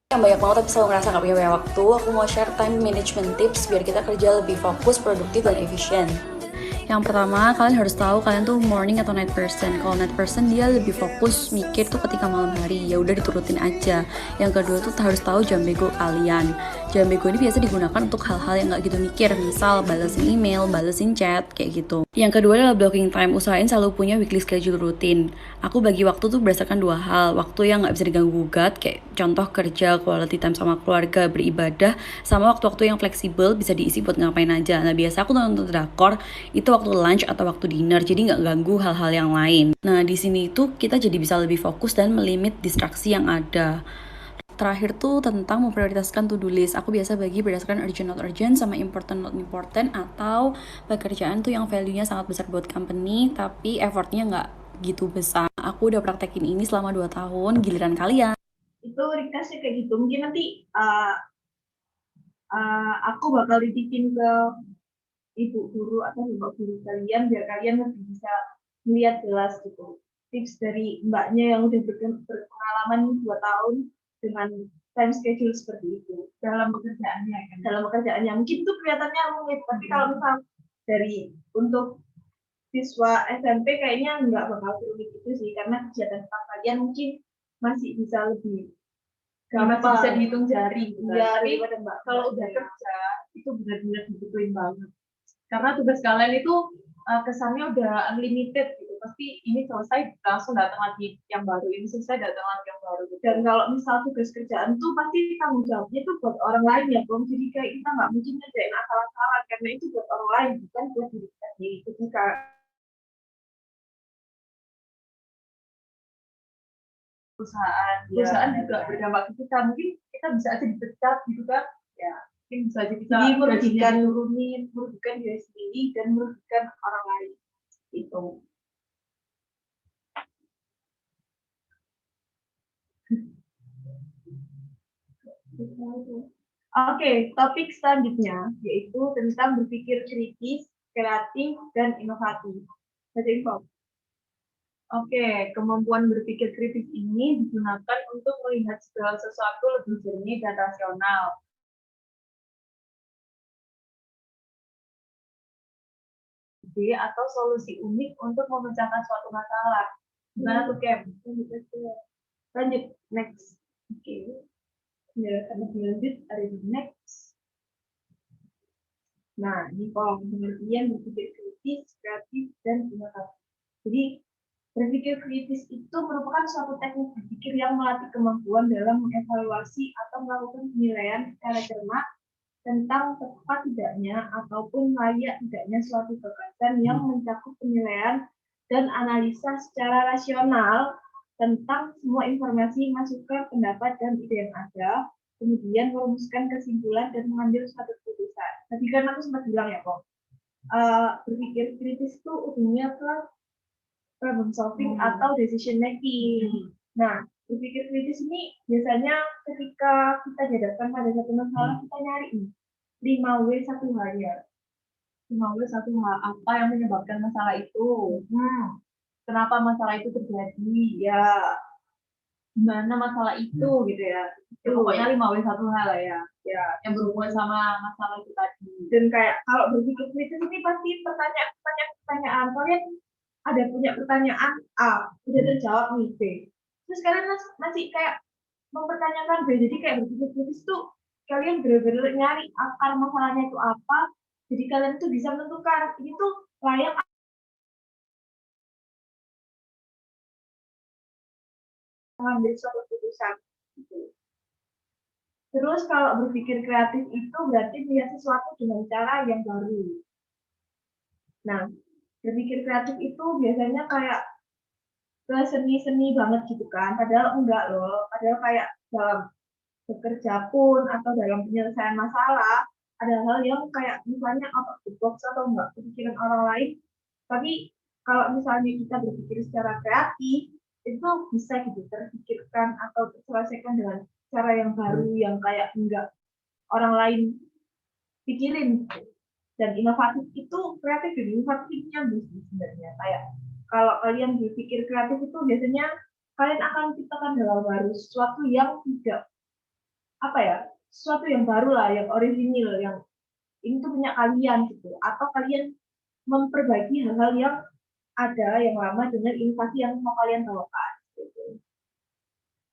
Yang banyak banget tapi selalu ngerasa gak punya waktu, aku mau share time management tips biar kita kerja lebih fokus, produktif, dan efisien. Yang pertama, kalian harus tahu kalian tuh morning atau night person. Kalau night person dia lebih fokus mikir tuh ketika malam hari, ya udah diturutin aja. Yang kedua tuh harus tahu jam bego kalian. Jam bego ini biasa digunakan untuk hal-hal yang nggak gitu mikir, misal balesin email, balesin chat, kayak gitu. Yang kedua adalah blocking time. Usahain selalu punya weekly schedule rutin. Aku bagi waktu tuh berdasarkan dua hal. Waktu yang nggak bisa diganggu gugat, kayak contoh kerja, quality time sama keluarga, beribadah, sama waktu-waktu yang fleksibel bisa diisi buat ngapain aja. Nah biasa aku nonton drakor itu waktu lunch atau waktu dinner, jadi nggak ganggu hal-hal yang lain. Nah di sini tuh kita jadi bisa lebih fokus dan melimit distraksi yang ada. Terakhir tuh tentang memprioritaskan to-do list. Aku biasa bagi berdasarkan urgent not urgent sama important not important, atau pekerjaan tuh yang value-nya sangat besar buat company tapi effortnya nggak gitu besar. Aku udah praktekin ini selama 2 tahun, giliran kalian. Itu ringkasnya kayak gitu. Mungkin nanti aku bakal ditipin ke ibu guru atau bapak guru kalian biar kalian lebih bisa melihat jelas gitu tips dari mbaknya yang udah berpengalaman 2 tahun dengan time schedule seperti itu dalam pekerjaannya kan. Dalam pekerjaannya mungkin itu kelihatannya rumit, tapi kalau misal dari untuk siswa SMP kayaknya nggak bakal rumit itu sih, karena kegiatan kalian mungkin masih bisa lebih gampang, masih bisa dihitung jari gitu. Ya, tapi kalau udah kerja itu benar-benar dibutuhin banget. Karena tugas kalian itu kesannya udah unlimited gitu. Pasti ini selesai langsung datang lagi yang baru, ini selesai datang lagi yang baru gitu. Dan kalau misal tugas kerjaan tuh pasti tanggung jawabnya tuh buat orang lain ya, Bang. Jadi kayak kita nggak mungkin ngerjain asal-asalan karena itu buat orang lain, bukan buat diri kita sendiri. Ketika perusahaan juga berdampak ke kita, mungkin kita bisa aja dipecat gitu kan ya, mungkin bisa aja kita merugikan diri sendiri dan merugikan orang lain itu. Oke, topik selanjutnya yaitu tentang berpikir kritis, kreatif, dan inovatif. Baca info. Oke, kemampuan berpikir kritis ini digunakan untuk melihat segala sesuatu lebih jernih dan rasional. Ide atau solusi unik untuk memecahkan suatu masalah. Gimana tuh, Kem? Lanjut, next. Oke. Ya, lanjut, ada di next. Nah, ini kolom pengertian berpikir kritis, kreatif, dan inovatif. Jadi, berpikir kritis itu merupakan suatu teknik berpikir yang melatih kemampuan dalam mengevaluasi atau melakukan penilaian secara cermat tentang tepat tidaknya ataupun layak tidaknya suatu gagasan yang mencakup penilaian dan analisa secara rasional tentang semua informasi, masukan, pendapat, dan ide yang ada, kemudian merumuskan kesimpulan dan mengambil suatu keputusan. Tadi kan aku sempat bilang ya kok, berpikir kritis itu ujungnya ke problem solving atau decision making. Nah, berpikir kritis ini biasanya ketika kita dihadapkan pada satu masalah, kita nyari 5W1H ya. Menulis satu hal apa yang menyebabkan masalah itu. Kenapa masalah itu terjadi? Ya, Gimana masalah itu gitu ya. Ya, pokoknya 5W1H lah ya. ya. Yang berhubungan sama masalah itu tadi. Dan kayak kalau berpikir kritis ini pasti pertanyaan. Kalian ada punya pertanyaan A, udah terjawab nih B. Terus kalian masih kayak mempertanyakan B. Jadi kayak berpikir kritis tuh kalian benar-benar nyari akar masalahnya itu apa. Jadi kalian tuh bisa menentukan ini tuh layak mengambil suatu keputusan. Gitu. Terus kalau berpikir kreatif itu berarti melihat sesuatu dengan cara yang baru. Nah, berpikir kreatif itu biasanya kayak ke seni-seni banget gitu kan, padahal enggak loh, padahal kayak dalam bekerja pun atau dalam penyelesaian masalah, ada hal yang kayak misalnya out of the box atau enggak kepikiran orang lain, tapi kalau misalnya kita berpikir secara kreatif, itu bisa gitu terpikirkan atau terselesaikan dengan cara yang baru yang kayak enggak orang lain pikirin. Dan inovatif itu kreatif dan inovatif itu nyambung sebenarnya. Kayak kalau kalian berpikir kreatif itu biasanya kalian akan menciptakan hal baru, sesuatu yang tidak apa ya, sesuatu yang baru lah, yang orisinil, yang ini tuh punya kalian gitu. Atau kalian memperbaiki hal-hal yang ada yang lama dengan inovasi yang mau kalian bawakan. Gitu.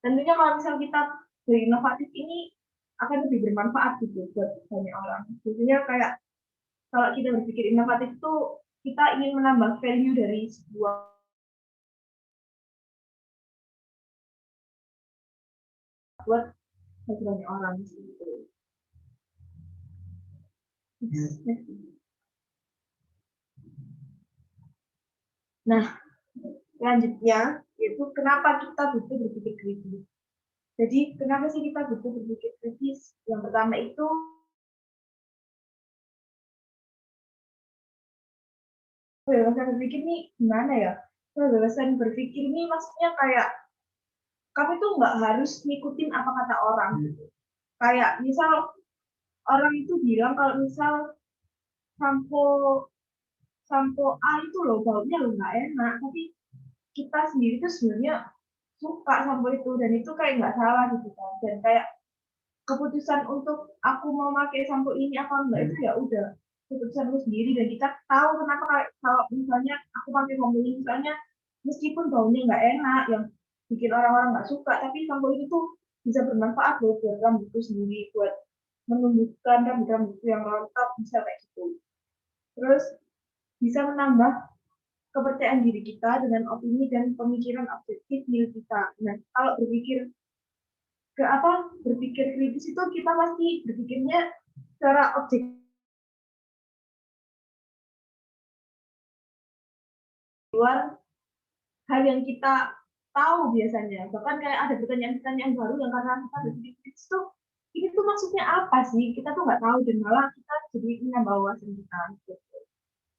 Tentunya kalau misal kita berinovatif ini akan lebih bermanfaat gitu buat banyak orang. Biasanya kayak kalau kita berpikir inovatif itu kita ingin menambah value dari sebuah buat banyak orang gitu. Nah, selanjutnya yaitu kenapa kita butuh berpikir kritis. Jadi kenapa sih kita butuh berpikir kritis? Yang pertama itu kebebasan berpikir nih gimana ya? Kebebasan berpikir ini maksudnya kayak kamu tuh nggak harus ngikutin apa kata orang gitu. Kayak misal orang itu bilang kalau misal sampo A itu loh baunya lo nggak enak, tapi kita sendiri tuh sebenarnya suka sampo itu dan itu kayak nggak salah gitu kan. Dan kayak keputusan untuk aku mau pakai sampo ini apa enggak itu ya udah keputusan aku sendiri dan kita tahu kenapa kalau misalnya aku pakai sampo ini misalnya meskipun baunya nggak enak yang bikin orang-orang nggak suka tapi sampo itu tuh bisa bermanfaat loh buat rambutku sendiri buat menumbuhkan rambut-rambutku yang rontok bisa kayak gitu. Terus bisa menambah kepercayaan diri kita dengan opini dan pemikiran objektif milik kita. Nah, kalau berpikir kritis itu kita pasti berpikirnya secara objektif luar hal yang kita tahu biasanya. Bahkan kayak ada pertanyaan-pertanyaan baru yang karena kita berpikir kritis tuh ini tuh maksudnya apa sih? Kita tuh nggak tahu dan malah kita jadi menambah wawasan kita. Gitu.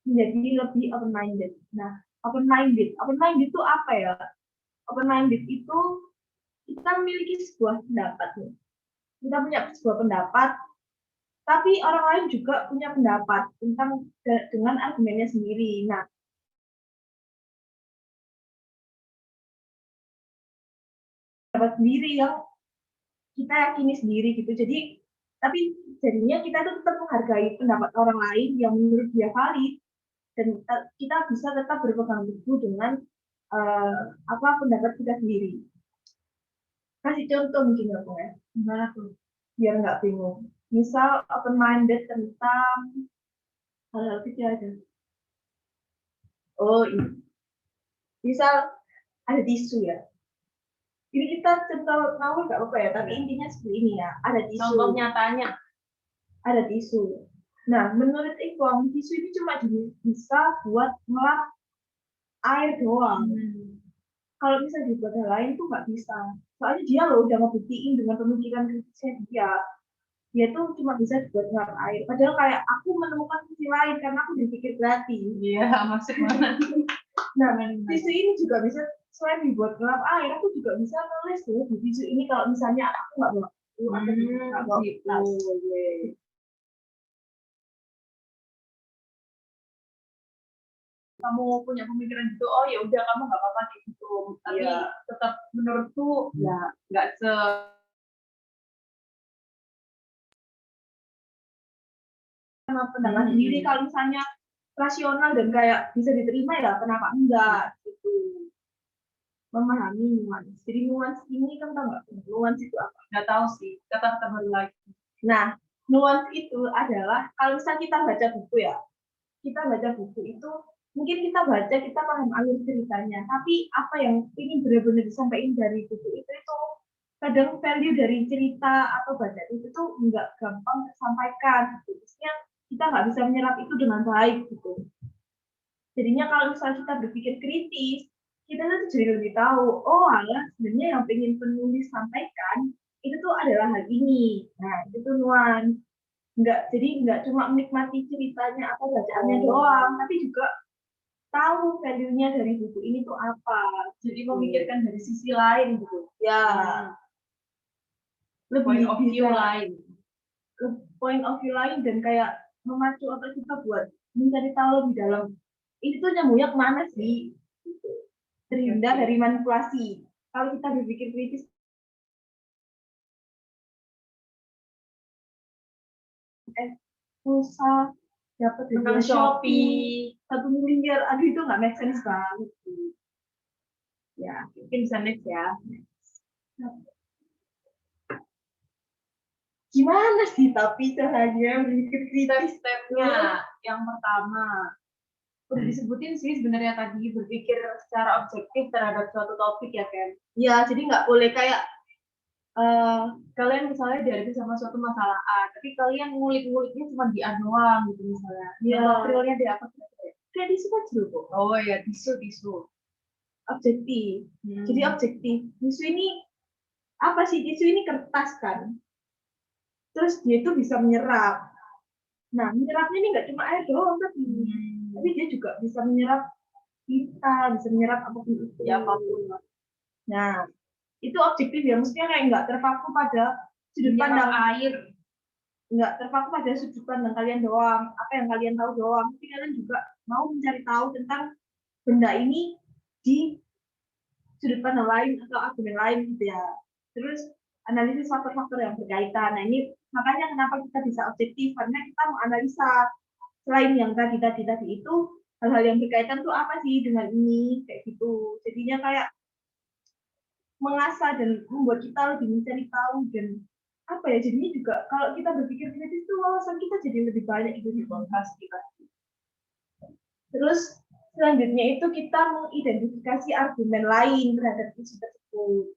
Menjadi lebih open-minded. Nah, open-minded itu apa ya? Open-minded itu kita memiliki sebuah pendapat nih. Kita punya sebuah pendapat, tapi orang lain juga punya pendapat tentang dengan argumennya sendiri. Nah, pendapat sendiri yang kita yakini sendiri gitu. Jadi, tapi jadinya kita tuh tetap menghargai pendapat orang lain yang menurut dia valid dan kita bisa tetap berpegang teguh dengan pendapat kita sendiri. Kasih contoh mungkin ya, gimana tuh? Biar nggak bingung. Misal open-minded tentang hal-hal kecil aja. Oh, ini. Misal ada tisu ya. Ini kita contoh ngawur nggak apa-apa ya, tapi intinya seperti ini ya. Ada tisu. Contoh nyatanya. Ada tisu. Nah, menurut Iqbal, tisu ini cuma bisa buat ngelap air doang. Kalau bisa dibuat hal lain tuh nggak bisa. Soalnya dia loh udah ngebuktiin dengan pemikiran kritisnya dia tuh cuma bisa buat ngelap air. Padahal kayak aku menemukan sisi lain karena aku berpikir kreatif. Iya, masuk mana? Nah, tisu ini juga bisa selain dibuat ngelap air, aku juga bisa nulis loh di tisu ini kalau misalnya aku nggak bawa gitu. kamu punya pemikiran gitu, oh ya udah kamu nggak apa-apa kayak gitu. Tapi tetap menurutku ya nggak pendapat sendiri. Kalau misalnya rasional dan kayak bisa diterima ya kenapa enggak gitu. Memahami nuans. Jadi nuans ini kan tahu nggak? Nuans itu apa? nggak tahu sih, kata-kata baru lagi. Nah, nuans itu adalah kalau misalnya kita baca buku ya, kita baca buku itu mungkin kita baca kita paham alur ceritanya, tapi apa yang ini benar-benar disampaikan dari buku itu kadang value dari cerita atau bacaan itu tuh nggak gampang tersampaikan. Gitu. Maksudnya kita nggak bisa menyerap itu dengan baik gitu. Jadinya kalau misalnya kita berpikir kritis, kita tuh jadi lebih tahu, oh alah sebenarnya yang pengen penulis sampaikan itu tuh adalah hal ini. Nah itu tuh nuans. Jadi nggak cuma menikmati ceritanya atau bacaannya doang, tapi juga tahu value-nya dari buku ini tuh apa. Jadi memikirkan dari sisi lain gitu. Ya. Lebih point of view lain. Point of view lain dan kayak memacu otak kita buat mencari tahu lebih dalam. Ini tuh nyambungnya kemana sih? Terhindar dari manipulasi. Kalau kita berpikir kritis, pulsa dapat dari Shopee 1 miliar, aduh itu nggak make sense banget. Ya, mungkin bisa next ya. Gimana sih tapi caranya berpikir kritis? Step-stepnya yang pertama udah disebutin sih sebenarnya tadi, berpikir secara objektif terhadap suatu topik ya Ken. Ya, jadi nggak boleh kayak kalian misalnya dihadapi sama suatu masalah A, tapi kalian ngulik-nguliknya cuma di A doang gitu misalnya. Ya. Realnya di apa? Kayak tisu kan juga. Oh ya, tisu. Objektif. Jadi objektif. Tisu ini apa sih? Tisu ini kertas kan. Terus dia itu bisa menyerap. Nah, menyerapnya ini nggak cuma air doang tapi dia juga bisa menyerap kita, bisa menyerap apapun itu. Ya, apapun. Nah, itu objektif ya, maksudnya kayak nggak terpaku pada sudut pandang air. Nggak terpaku pada sudut pandang kalian doang, apa yang kalian tahu doang, tapi kalian juga mau mencari tahu tentang benda ini di sudut pandang lain atau argumen lain gitu ya. Terus analisis faktor-faktor yang berkaitan. Nah ini makanya kenapa kita bisa objektif, karena kita mau analisa selain yang tadi itu hal-hal yang berkaitan tuh apa sih dengan ini kayak gitu. Jadinya kayak mengasah dan membuat kita lebih mencari tahu dan apa ya, jadinya juga kalau kita berpikir kritis tuh wawasan kita jadi lebih banyak gitu di podcast kita. Terus selanjutnya itu kita mengidentifikasi argumen lain terhadap isu tersebut.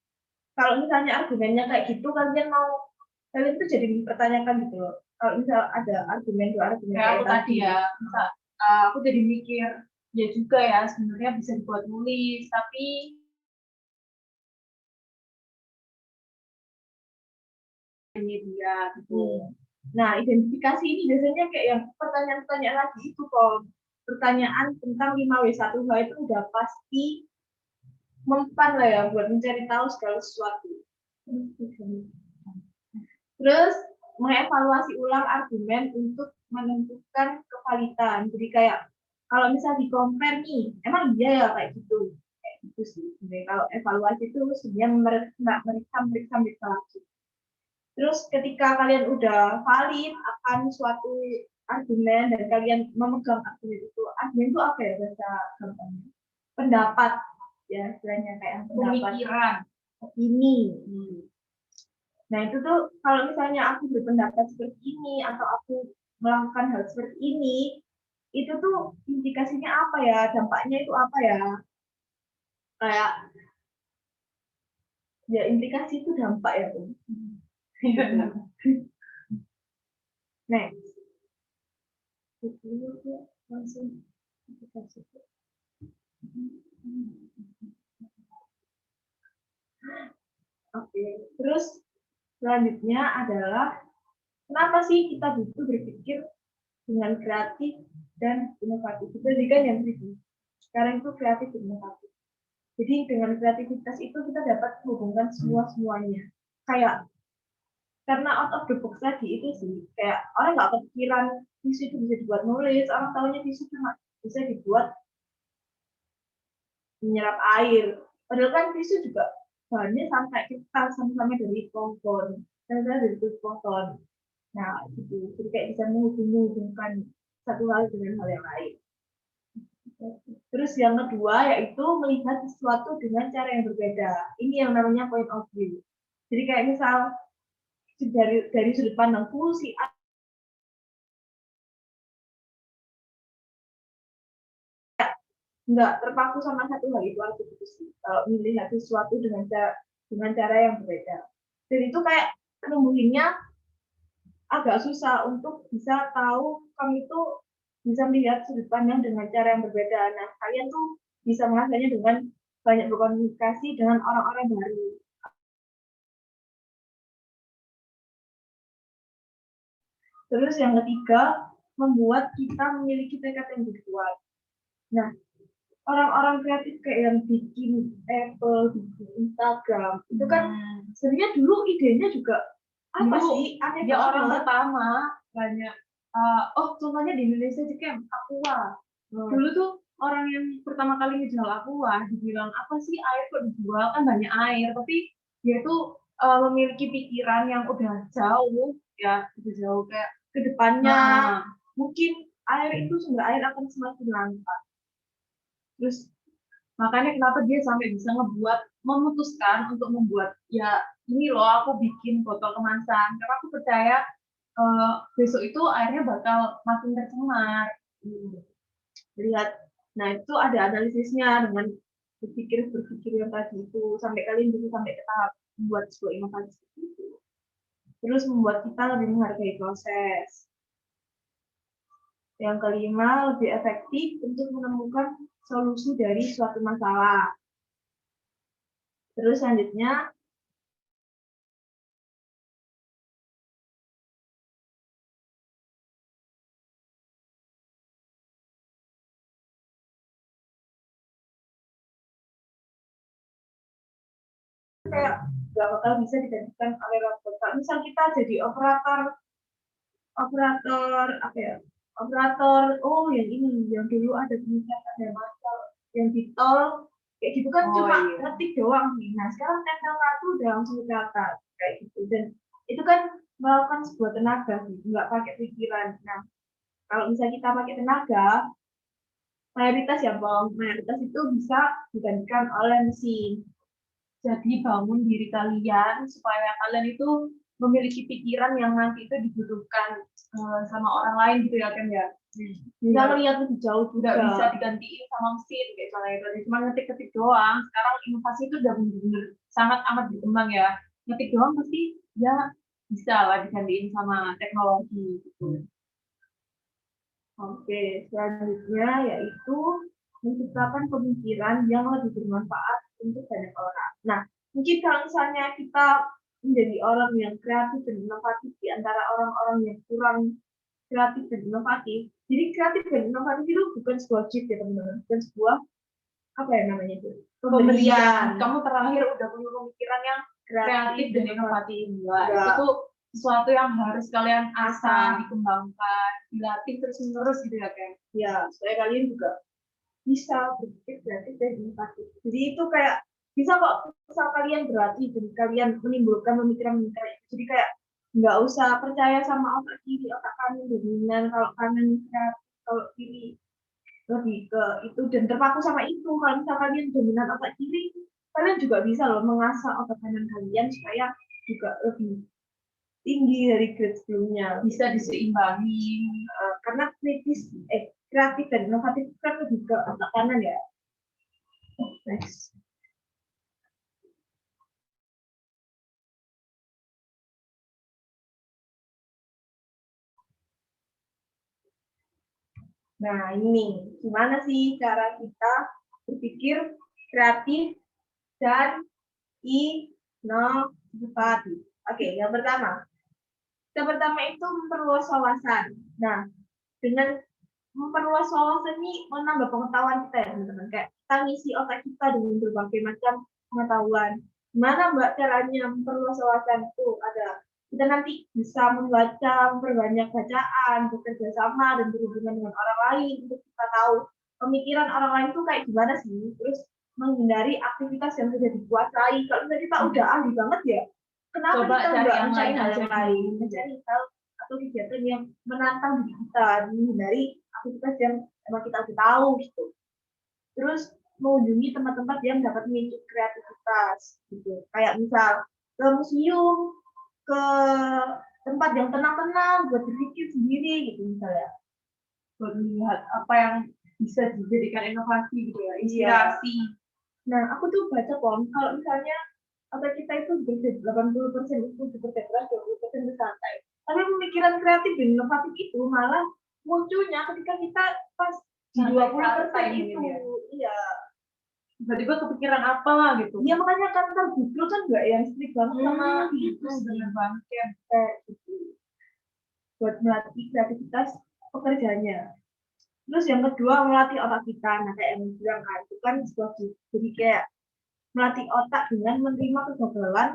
Kalau misalnya argumennya kayak gitu, kalian tuh jadi mempertanyakan gitu loh. Kalau misal ada argumen dua argumen kayak aku tadi ya, aku jadi mikir ya juga ya sebenarnya bisa dibuat nulis, tapi ini dia gitu. Nah, identifikasi ini biasanya kayak yang pertanyaan-pertanyaan lagi itu kok. Pertanyaan tentang 5W1H itu udah pasti mempan lah ya buat mencari tahu segala sesuatu. Terus mengevaluasi ulang argumen untuk menentukan kevalidan. Jadi kayak kalau misal di compare nih, emang iya ya kayak gitu sih. Jadi kalau evaluasi itu sebenarnya meriksa lagi. Terus ketika kalian udah valid akan suatu argumen dan kalian memegang argumen itu apa ya bahasa gampangnya? Pendapat ya, istilahnya kayak pendapat. Pemikiran. Ini. Nah itu tuh kalau misalnya aku berpendapat seperti ini atau aku melakukan hal seperti ini, itu tuh implikasinya apa ya, dampaknya itu apa ya? Kayak ya implikasi itu dampak ya Bu. Next. Langsung implikasi. Oke, terus selanjutnya adalah kenapa sih kita butuh berpikir dengan kreatif dan inovatif? Itu tadi kan yang tadi. Sekarang itu kreatif dan inovatif. Jadi dengan kreativitas itu kita dapat menghubungkan semuanya. Kayak karena out of the box tadi itu sih, kayak orang nggak kepikiran tisu itu bisa dibuat nulis, orang tahunya tisu cuma bisa dibuat menyerap air. Padahal kan tisu juga bahannya sampai kita sama-sama dari pohon, dari pohon. Nah, gitu. Jadi kayak bisa menghubungkan satu hal dengan hal yang lain. Terus yang kedua yaitu melihat sesuatu dengan cara yang berbeda. Ini yang namanya point of view. Jadi kayak misal dari sudut pandangku si A nggak terpaku sama satu hal itu aja gitu sih. Kalau melihat sesuatu dengan cara yang berbeda. Dan itu kayak numbuhinnya agak susah untuk bisa tahu kamu itu bisa melihat sudut pandang dengan cara yang berbeda. Nah, kalian tuh bisa mengasahnya dengan banyak berkomunikasi dengan orang-orang baru. Terus yang ketiga, membuat kita memiliki tekad yang lebih kuat. Nah, orang-orang kreatif kayak yang bikin Apple, bikin Instagram, itu kan sebenarnya dulu idenya juga apa sih? Aneh dia banget. orang pertama banyak. Contohnya di Indonesia sih kayak Aqua. Dulu tuh orang yang pertama kali ngejual Aqua dibilang apa sih air kok dijual, kan banyak air, tapi dia tuh memiliki pikiran yang udah jauh ya, udah jauh kayak kedepannya mungkin air itu sumber air akan semakin langka. Terus makanya kenapa dia sampai bisa memutuskan untuk membuat ya ini loh aku bikin botol kemasan, karena aku percaya besok itu airnya bakal makin tercemar. Lihat, nah itu ada analisisnya dengan berpikir yang tadi itu sampai kalian bisa sampai ke tahap membuat sebuah inovasi itu. Terus membuat kita lebih menghargai proses. Yang kelima, lebih efektif untuk menemukan solusi dari suatu masalah. Terus selanjutnya, kayak nggak bakal bisa digantikan oleh robot. Kalau misal kita jadi operator apa ya? Operator, yang ini, yang dulu ada ada masalah, yang di tol, kayak gitu kan cuma ngetik doang nih. Nah sekarang teknologi itu udah langsung kelihatan kayak gitu, dan itu kan melakukan sebuah tenaga sih, nggak pakai pikiran. Nah kalau misalnya kita pakai tenaga, mayoritas itu bisa digantikan oleh mesin. Jadi bangun diri kalian supaya kalian itu memiliki pikiran yang nanti itu dibutuhkan sama orang lain gitu ya kan ya. Bisa melihat lebih jauh juga. Nggak bisa digantiin sama mesin kayak contohnya tadi cuma ngetik-ngetik doang. Sekarang inovasi itu udah benar-benar sangat amat berkembang ya. Ngetik doang pasti ya bisa lah digantiin sama teknologi gitu. Oke, selanjutnya yaitu menciptakan pemikiran yang lebih bermanfaat untuk banyak orang. Nah, mungkin kalau misalnya kita menjadi orang yang kreatif dan inovatif di antara orang-orang yang kurang kreatif dan inovatif. Jadi kreatif dan inovatif itu bukan sebuah gift ya teman-teman, bukan sebuah apa ya namanya itu? Pemberian. Kamu terakhir udah punya pemikiran yang kreatif dan inovatif. Itu tuh sesuatu yang harus kalian asah, dikembangkan, dilatih terus-menerus gitu ya kan? Ya, supaya kalian juga bisa berpikir kreatif dan inovatif. Jadi itu kayak bisa kok misal kalian berlatih dan kalian menimbulkan pemikiran-pemikiran itu. Jadi kayak nggak usah percaya sama otak kiri, otak kanan dominan, kalau kanan kreatif, kalau kiri lebih ke itu, dan terpaku sama itu. Kalau misal kalian dominan otak kiri, kalian juga bisa loh mengasah otak kanan kalian supaya juga lebih tinggi dari grade sebelumnya, bisa diseimbangi karena kreatif dan inovatif kan lebih ke otak kanan ya. Next. Nah ini gimana sih cara kita berpikir kreatif dan inovatif? Oke, yang pertama itu memperluas wawasan. Nah, dengan memperluas wawasan ini menambah pengetahuan kita ya teman-teman. Kayak kita ngisi otak kita dengan berbagai macam pengetahuan. Gimana Mbak caranya memperluas wawasan itu? Ada kita nanti bisa membaca, memperbanyak bacaan, bekerja sama dan berhubungan dengan orang lain untuk kita tahu pemikiran orang lain itu kayak gimana sih. Terus menghindari aktivitas yang sudah dikuasai. Kalau misalnya kita udah ahli banget ya, kenapa Coba kita cari nggak yang mencari lain hal aja yang lain, dulu. mencari hal atau kegiatan yang menantang diri kita, menghindari aktivitas yang emang kita udah tahu gitu. Terus mengunjungi tempat-tempat yang dapat memicu kreativitas gitu. Kayak misal ke museum, ke tempat yang tenang-tenang buat berpikir sendiri gitu misalnya. Buat melihat apa yang bisa dijadikan inovasi gitu ya, inspirasi. Nah, aku tuh baca kalau misalnya otak kita itu bekerja 80% itu bekerja keras, 20% bersantai. Tapi pemikiran kreatif dan inovatif itu malah munculnya ketika kita pas di 20% itu. Ya. Iya. Tiba-tiba kepikiran apa gitu. Iya, makanya kan Google kan nggak yang strict banget sama itu bener banget ya. Gitu. Buat melatih kreativitas pekerjaannya. Terus yang kedua melatih otak kita. Nah, kayak yang bilang kan, itu kan sebuah jadi kayak melatih otak dengan menerima kegagalan.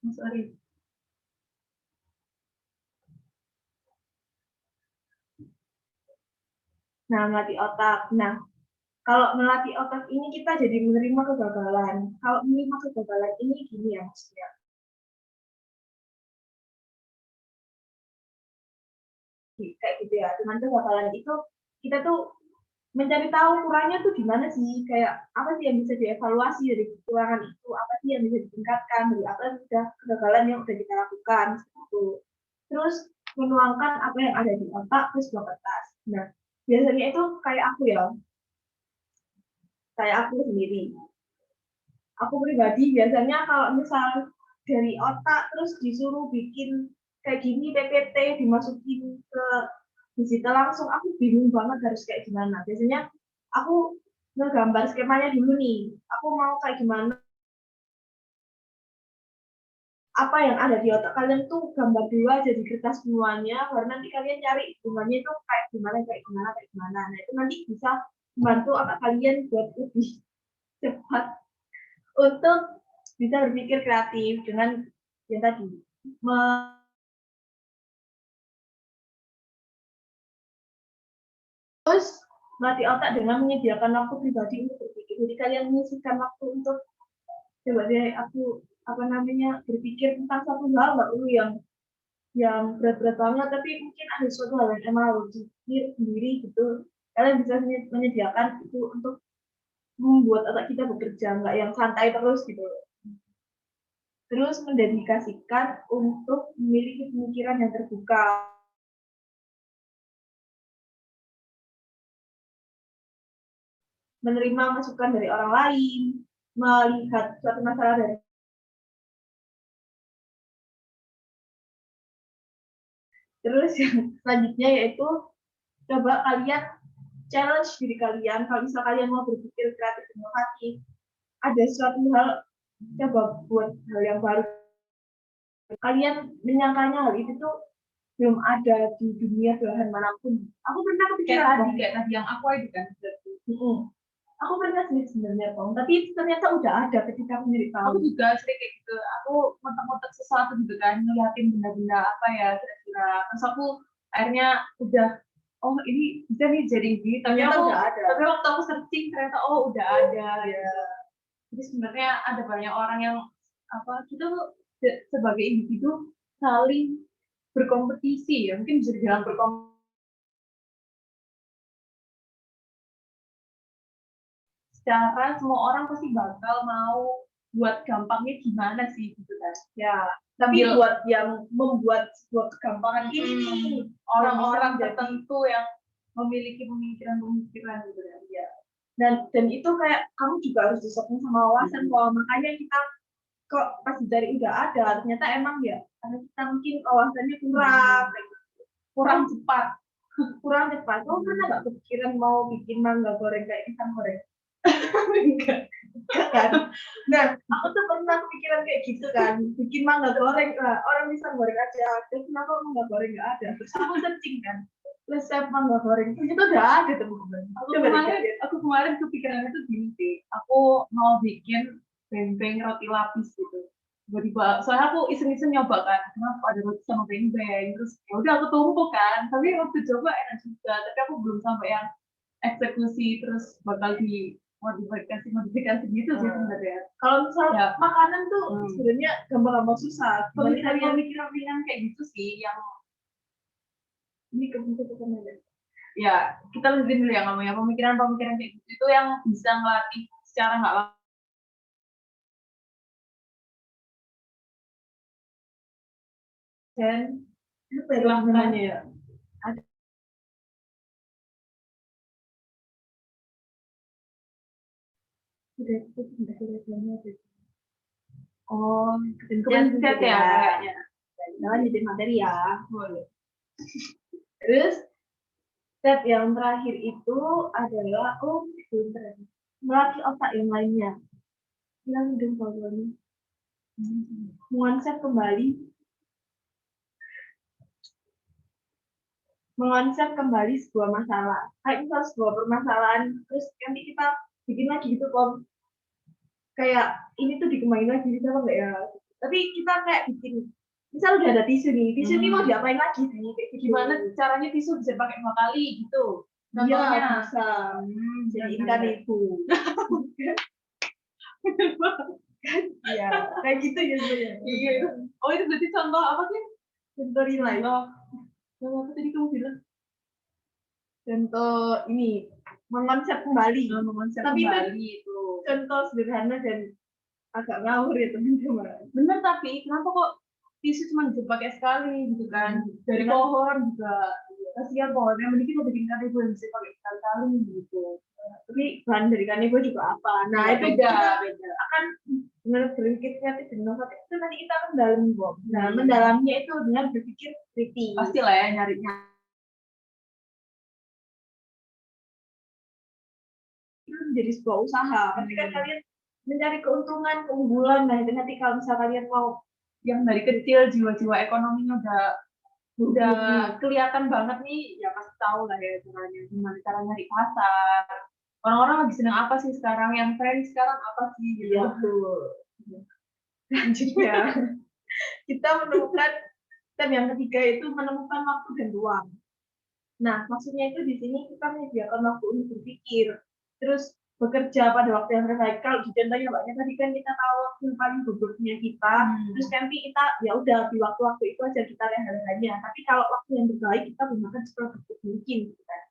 Sorry. Nah, melatih otak. Nah, kalau melatih otak ini kita jadi menerima kegagalan. Kalau menerima kegagalan ini gini ya maksudnya. Kayak gitu ya. Dengan kegagalan itu kita tuh mencari tahu kurangnya tuh gimana sih, kayak apa sih yang bisa dievaluasi dari kekurangan itu, apa sih yang bisa ditingkatkan dari apa yang sudah kegagalan yang sudah kita lakukan gitu. Terus menuangkan apa yang ada di otak ke sebuah kertas. Nah, biasanya itu kayak aku sendiri. Aku pribadi biasanya kalau misal dari otak terus disuruh bikin kayak gini PPT dimasukin ke digital langsung, aku bingung banget harus kayak gimana. Biasanya aku ngegambar skemanya dulu nih, aku mau kayak gimana, apa yang ada di otak kalian tuh gambar dulu aja di kertas semuanya, baru nanti kalian cari hubungannya itu kayak gimana. Nah, itu nanti bisa membantu otak kalian buat lebih cepat untuk bisa berpikir kreatif dengan yang tadi terus melatih otak dengan menyediakan waktu pribadi untuk berpikir. Jadi kalian menyisihkan waktu untuk coba deh aku berpikir tentang satu hal, nggak perlu yang berat-berat banget, tapi mungkin ada suatu hal yang emang harus dipikir sendiri gitu. Kalian bisa menyediakan itu untuk membuat otak kita bekerja, nggak yang santai terus gitu. Terus mendedikasikan untuk memiliki pemikiran yang terbuka. Menerima masukan dari orang lain, melihat suatu masalah dari terus yang selanjutnya yaitu coba kalian challenge diri kalian. Kalau misal kalian mau berpikir kreatif dan inovatif, ada suatu hal, coba buat hal yang baru. Kalian menyangkanya hal itu tuh belum ada di dunia belahan manapun. Aku pernah kepikiran kayak tadi yang aku itu kan. Aku pernah sih sebenarnya tapi ternyata udah ada ketika aku nyari tahu. Aku juga sering kayak gitu. Aku ngotak-ngotak sesuatu gitu kan, ngeliatin benda-benda apa ya kira-kira. Terus aku akhirnya udah, oh ini bisa nih jadi gini. Tapi waktu aku searching ternyata udah ada. Ya. Jadi sebenarnya ada banyak orang yang kita tuh sebagai individu saling berkompetisi ya, mungkin bisa dibilang berkompetisi. Secara semua orang pasti bakal mau buat gampangnya gimana sih gitu kan ya, tapi buat yang membuat sebuah kegampangan ini nih orang-orang tertentu yang memiliki pemikiran gitu kan ya. Dan itu kayak kamu juga harus disokong sama wawasan bahwa makanya kita kok pas dari udah ada ternyata emang ya karena kita mungkin wawasannya kurang cepat. Kamu pernah nggak kepikiran mau bikin mangga goreng kayak pisang goreng? Enggak kan? Nah, aku tuh pernah kepikiran kayak gitu kan, bikin mangga goreng lah, orang bisa goreng aja. Terus kenapa mangga goreng nggak ada? Terus aku searching kan, resep mangga goreng itu udah ada teman-teman. Aku kemarin kepikiran itu gini sih, aku mau bikin beng-beng roti lapis gitu. Tiba-tiba, soalnya aku iseng-iseng nyoba kan, kenapa ada roti sama beng-beng, terus ya udah aku tumpuk kan, tapi waktu coba enak juga, tapi aku belum sampai yang eksekusi terus bakal dimodifikasi gitu sih sebenarnya. Kalau misal Ya. makanan tuh sebenarnya gampang-gampang susah. Pemikiran kayak gitu sih yang Ini kebutuhan ada. ya kita lihat dulu ya ngomongnya pemikiran kayak gitu itu yang bisa ngelatih secara nggak langsung. Dan apa ya Silahkan. namanya ya? Oh, Kebencian ya kayaknya. Nah, lanjutin materi ya. Boleh. Terus step yang terakhir itu adalah melatih otak yang lainnya. Bilang dong kalau mengonsep kembali sebuah masalah. Kayak misal sebuah permasalahan, terus nanti kita bikin lagi gitu kok. Kayak ini tuh dikembangin lagi bisa apa enggak ya? Tapi kita kayak bikin, misal udah ada tisu nih, tisu ini mau diapain lagi sih? Kayak gitu. Gimana caranya tisu bisa pakai 2 kali gitu? Iya, Contohnya bisa. Jadikan itu. Iya, kayak gitu ya sebenarnya. Iya. Oh itu berarti contoh apa sih? Contoh real life. Contoh apa tadi kamu bilang? Contoh ini mengonsep kembali. Mengonsep Tapi kembali itu. Contoh sederhana dan agak ngawur ya teman-teman. Bener tapi kenapa kok tisu cuma dipakai sekali gitu kan? Dari pohon juga. Kasihan pohonnya, mending kita bikin kanebo yang bisa pakai sekali-kali gitu. Tapi bahan dari kanebo juga apa? Nah Ya, itu beda. akan benar berpikir kreatif dan inovatif itu nanti kita akan mendalami Bob. Nah mendalamnya itu dengan berpikir kritis. Pastilah ya nyarinya. Itu menjadi sebuah usaha. Pasti kan kalian mencari keuntungan, keunggulan. Nah itu nanti kalau misalnya kalian mau yang dari kecil jiwa-jiwa ekonominya udah kelihatan banget nih, ya pasti tahu lah ya caranya gimana cara nyari pasar. Orang-orang lagi seneng apa sih sekarang? Yang tren sekarang apa sih? Gitu. Ya, betul. Selanjutnya kita menemukan step yang ketiga itu menemukan waktu dan ruang. Nah, maksudnya itu di sini kita menyediakan waktu untuk berpikir, terus bekerja pada waktu yang terbaik. Kalau di contohnya Mbaknya tadi kan kita tahu waktu yang paling buruknya kita, terus nanti kita ya udah di waktu-waktu itu aja kita leha-lehanya. Tapi kalau waktu yang terbaik kita gunakan seproduktif mungkin, gitu kan.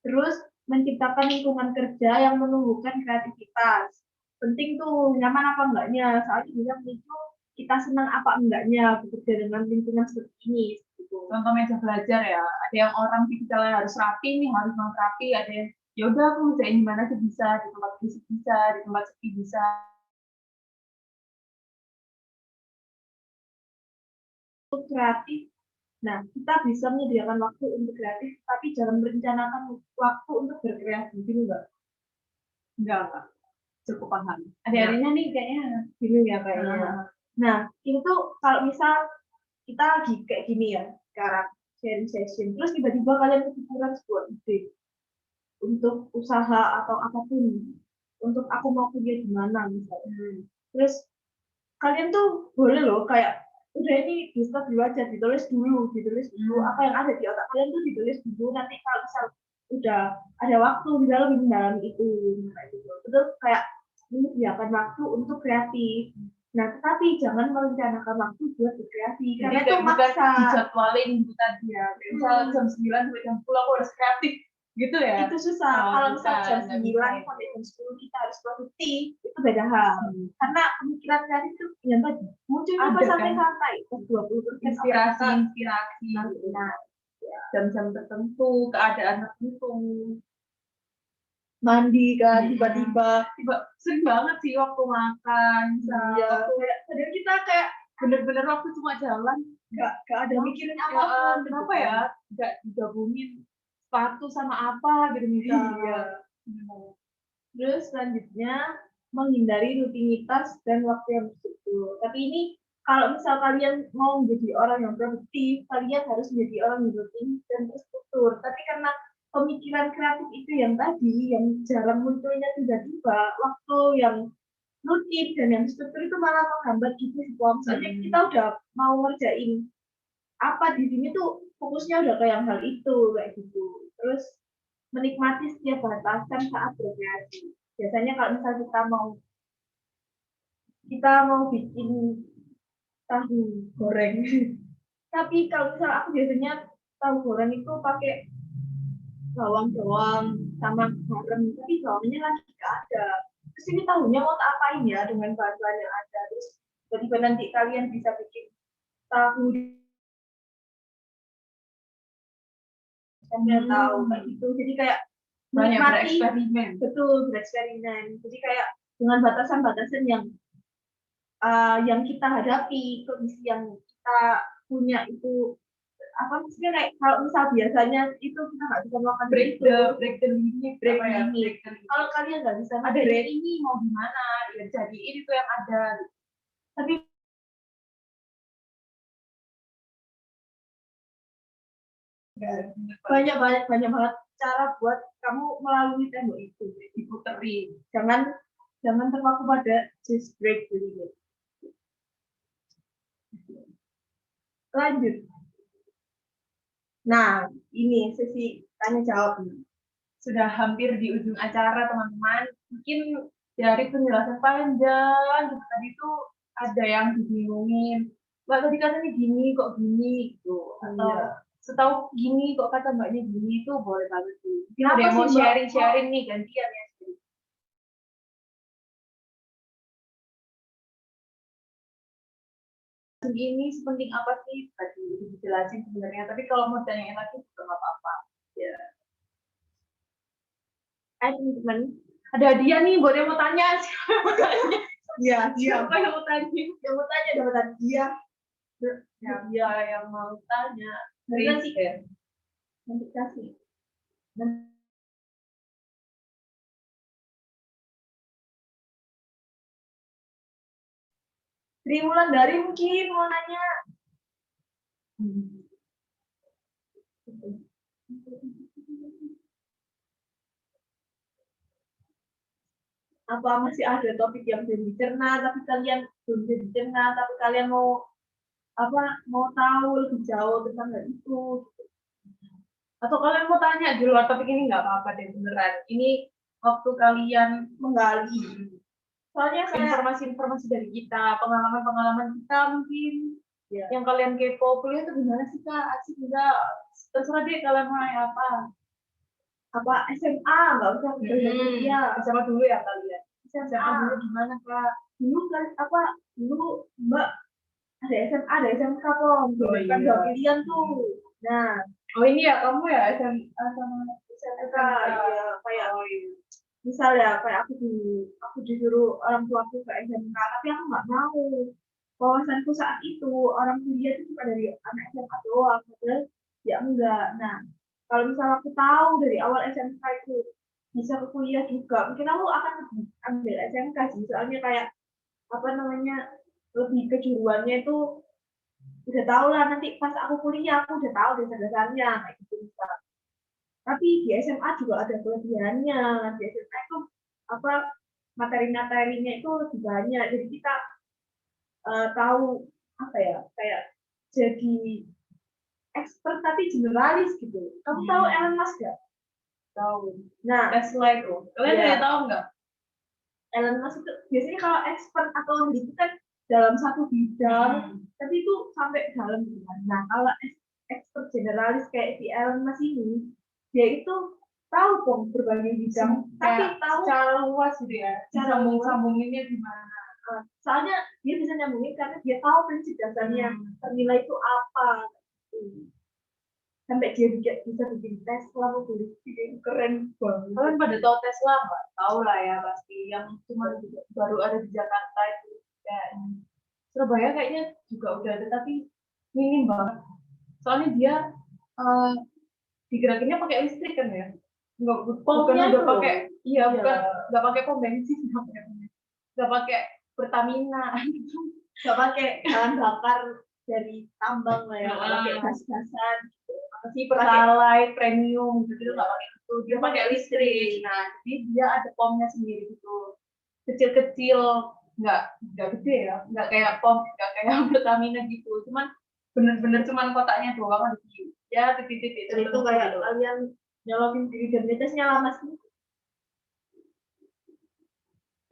Terus menciptakan lingkungan kerja yang menumbuhkan kreativitas. Penting tuh nyaman apa enggaknya, soalnya bisa memicu kita senang apa enggaknya bekerja dengan lingkungan seperti ini. Contoh meja belajar ya, ada yang orang tipikalnya harus rapi nih, harus banget rapi, ada yang ya udah aku ngerjain di mana aja bisa, di tempat fisik bisa, di tempat sepi bisa. Untuk kreatif, nah kita bisa menyediakan waktu untuk kreatif, tapi jangan merencanakan waktu untuk berkreasi, gitu enggak? Enggak, cukup paham. Ada-adanya nih kayaknya bingung ya kayaknya. Nah, itu kalau misal kita lagi kayak gini ya, sekarang sharing session, terus tiba-tiba kalian kepikiran sebuah ide untuk usaha atau apapun, untuk aku mau kuliah di mana misalnya. Terus kalian tuh boleh loh kayak udah ini discuss dulu aja, ditulis dulu apa yang ada di otak kalian tuh ditulis dulu, nanti kalau misal udah ada waktu bisa lebih mendalami itu kayak gitu. Terus kayak menyediakan waktu untuk kreatif. Nah, tetapi jangan merencanakan waktu buat berkreasi karena itu maksa. Dijadwalin gitu tadi ya. Misal jam 9 sampai jam 10 aku harus kreatif gitu ya. Itu susah. Kalau misal jam 9 sampai jam 10 kita harus produktif, itu beda hal. Karena pemikiran kreatif itu yang tadi munculnya pas santai-santai, 20% inspirasi. Nah, jam-jam tertentu, keadaan tertentu. Mandi kan tiba-tiba sering banget sih waktu makan. Iya, padahal kita kayak bener-bener waktu cuma jalan nggak ada mikirin apa kenapa ya nggak digabungin sepatu sama apa gitu misalnya. Iya. Terus selanjutnya menghindari rutinitas dan waktu yang bersyukur. Tapi ini kalau misal kalian mau menjadi orang yang produktif, kalian harus menjadi orang yang rutin dan terstruktur. Tapi karena pemikiran kreatif itu yang tadi, yang jarang munculnya tiba-tiba, waktu yang rutin dan yang struktur itu malah menghambat gitu sih. Soalnya kita udah mau ngerjain apa di sini tuh fokusnya udah ke yang hal itu kayak gitu. Terus menikmati setiap batasan saat berkreasi. Biasanya kalau misal kita mau bikin tahu goreng. Tapi kalau misal aku biasanya tahu goreng itu pakai bawang sama garam, tapi bawangnya lagi nggak ada. Terus ini tahunya mau tak apain ya dengan bahan-bahan yang ada. Terus tiba-tiba nanti kalian bisa bikin tahu dan tahu kayak gitu. Jadi kayak banyak menikmati, bereksperimen. betul, bereksperimen. Jadi kayak dengan batasan-batasan yang kita hadapi, kondisi yang kita punya itu apa maksudnya, kayak kalau misal biasanya itu kita nggak bisa melakukan break the limit. Kalau kalian nggak bisa ada break ini mau gimana ya, jadi ini tuh yang ada. Tapi banyak banget cara buat kamu melalui tembok itu, diputerin. Jangan terpaku pada just break the limit. Lanjut. Nah, ini sesi tanya jawab nih. Sudah hampir di ujung acara, teman-teman. Mungkin dari penjelasan panjang tadi tuh ada yang dibingungin. Mbak tadi katanya gini, kok gini gitu. Atau setahu gini, kok kata mbaknya gini, itu boleh banget sih. Mungkin ada yang mau sharing nih, gantian ya. Ini sepenting apa sih? Tadi udah dijelasin sebenarnya. Tapi kalau mau tanyain lagi juga nggak apa-apa. Ya. Teman-teman, ada hadiah nih buat yang mau tanya. Siapa yang mau tanya? Yang mau tanya dapat hadiah. Ya, yang mau tanya. Nanti kasih. Triwulan dari mungkin mau nanya. Apa masih ada topik yang belum dicerna tapi kalian mau tahu lebih jauh tentang hal itu, atau kalian mau tanya di luar topik ini, nggak apa-apa deh, beneran. Ini waktu kalian menggali. Soalnya informasi dari kita, pengalaman kita mungkin yang kalian kepo, kuliah itu gimana sih Kak? Asik enggak? Terserah deh kalian mau nanya apa SMA, nggak usah kuliah. SMA dulu ya kalian. SMA dulu gimana Kak? Dulu Mbak ada SMA, ada SMK kok. Kan dua pilihan tuh. Nah, ini ya kamu ya SMA sama SMK. Iya, kayak misal ya kayak aku disuruh orang tuaku ke SMK, tapi aku nggak mau. Wawasanku saat itu orang kuliah itu cuma dari anak SMK doang, padahal ya enggak. Nah, kalau misalnya aku tahu dari awal SMK itu bisa ke kuliah juga, mungkin aku akan ambil SMK sih. Soalnya kayak lebih kejuruannya itu udah tahu lah, nanti pas aku kuliah aku udah tahu dasar-dasarnya kayak gitu misal. Tapi di SMA juga ada kelebihannya. Di SMA itu materi-materinya itu lebih banyak, jadi kita tahu kayak jadi expert tapi generalis gitu. Kamu tahu Elon Musk gak? Tahu. Nah, Tesla itu. Kalian udah tahu nggak? Elon Musk itu biasanya kalau expert atau ahli itu kan dalam satu bidang, tapi itu sampai dalam bidang. Nah, kalau expert generalis kayak si Elon Musk ini, dia itu tahu dong berbagai bidang, tapi tahu secara luas gitu ya. Sambunginnya gimana? Soalnya dia bisa nyambungin karena dia tahu prinsip dasarnya ternilai itu apa. Sampai dia bisa bikin Tesla, mobil listrik, keren banget. Kalian pada tahu Tesla nggak? Tahu lah ya pasti. Yang cuma baru ada di Jakarta itu kayak Surabaya kayaknya juga udah ada, tapi minim banget. Soalnya dia digerakinnya pakai listrik kan ya? Bukan udah pakai, nggak pakai pom bensin, nggak pakai Pertamina, nggak pakai bahan bakar dari tambang lah ya, pakai gas-gasan, masih Pertalite premium gitu, nggak pakai itu, dia pakai listrik. Nah, jadi dia ada pomnya sendiri gitu, kecil-kecil, nggak gede ya, nggak kayak pom, nggak kayak Pertamina gitu, cuman bener-bener cuman kotaknya doang ada ya titik-titik itu kayak kalian nyolokin diri dan tesnya lama sih.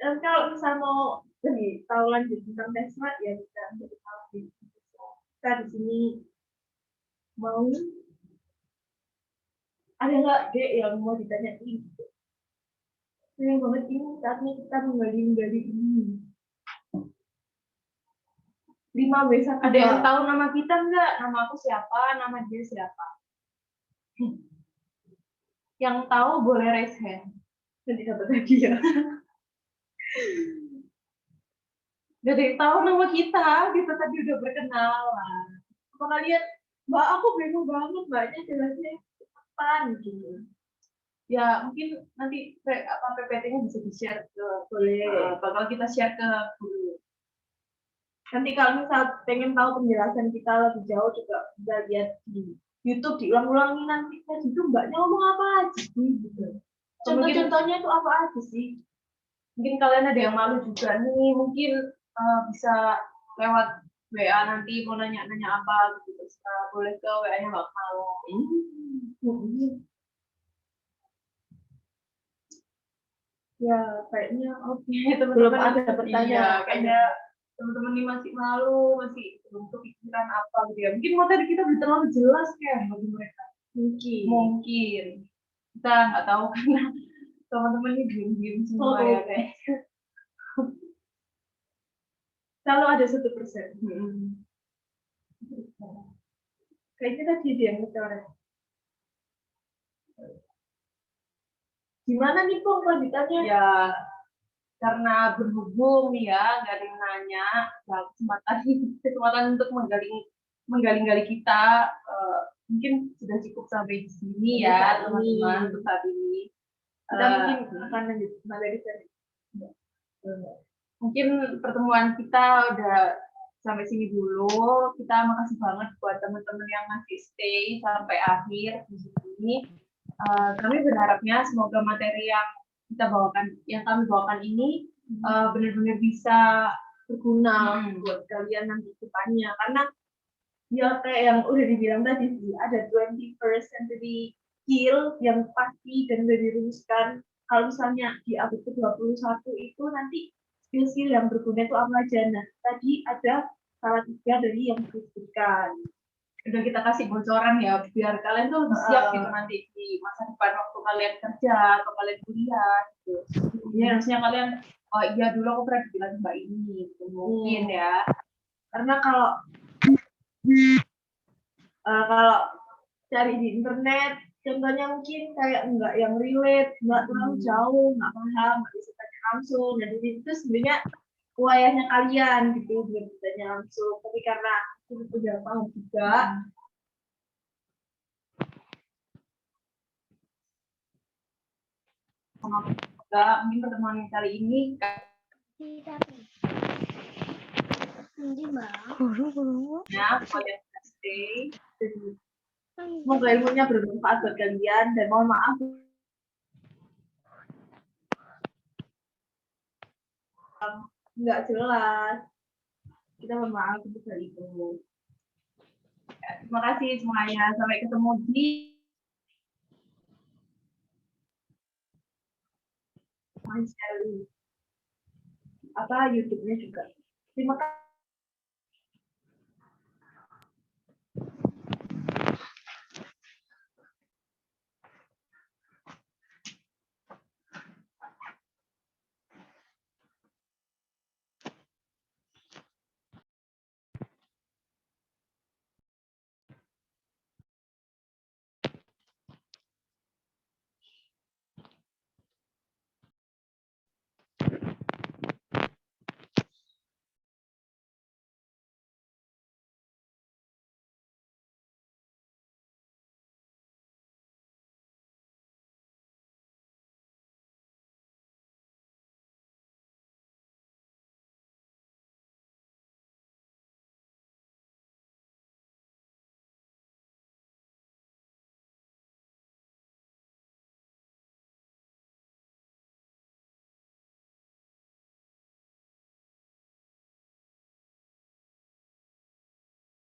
Dan kalau misal mau lebih tahu lanjut tentang Tesla ya bisa jadi tahu kita di sini mau ada nggak dek yang mau ditanyain? Sayang banget ini saatnya kita menggali ini. 5W1. Ada yang tahu nama kita nggak? Nama aku siapa? Nama dia siapa? Yang tahu boleh raise hand. Nanti dapat hadiah. Gak ada yang tahu nama kita tadi udah berkenalan. Apa kalian, Mbak aku bingung banget mbaknya jelasnya kapan gitu. Ya mungkin nanti PPT-nya bisa di-share ke Boleh. bakal kita share ke guru. Nanti kalau misal pengen tahu penjelasan kita lebih jauh juga bisa lihat di YouTube diulang-ulangi nanti itu mbaknya ngomong apa aja sih gitu. Contoh-contohnya itu apa aja sih? Mungkin kalian ada yang malu juga nih, mungkin bisa lewat WA nanti mau nanya-nanya apa gitu, boleh ke WA-nya Mbak Malu. Ya kayaknya Oke, belum teman-teman ada pertanyaan. Iya, kayaknya teman-teman ini masih malu, masih belum kepikiran apa gitu ya. Mungkin materi kita udah terlalu jelas kan bagi mereka. Mungkin kita nggak tahu karena teman-teman ini diem-diem semua ya kayaknya. Selalu ada 1%. Kayaknya tadi dia yang ngecoret. Gimana nih Pong kelanjutannya? Ya, karena berhubung ya nggak ada yang nanya, nah, kesempatan untuk menggali kita mungkin sudah cukup sampai di sini ya teman-teman untuk saat ini. Kita mungkin akan lanjut materi dari mungkin pertemuan kita udah sampai sini dulu. Kita makasih banget buat teman-teman yang masih stay sampai akhir di sini. Kami berharapnya semoga materi yang kami bawakan ini benar-benar bisa berguna buat kalian nanti depannya, karena ya kayak yang udah dibilang tadi sih, ada 21st century skill yang pasti dan udah dirumuskan. Kalau misalnya di abad ke-21 itu nanti skill-skill yang berguna itu apa aja. Nah, tadi ada salah 3 dari yang disebutkan. Udah kita kasih bocoran ya biar kalian tuh lebih siap gitu nanti di masa depan waktu kalian kerja atau kalian kuliah gitu. Jadi harusnya kalian oh iya dulu aku pernah bilang mbak ini gitu. Mungkin ya. Karena kalau cari di internet contohnya mungkin kayak enggak yang relate, enggak terlalu jauh, enggak paham, enggak bisa tanya langsung. Dan itu sebenarnya wayahnya kalian gitu, belum ditanya langsung. Tapi karena itu udah paham juga, semoga mungkin pertemuan kali ini ya kalian stay. Semoga ilmunya bermanfaat buat kalian dan mohon maaf nggak jelas. Kita mohon maaf untuk hal itu. Ya, terima kasih semuanya. Sampai ketemu di YouTube-nya juga. Terima kasih.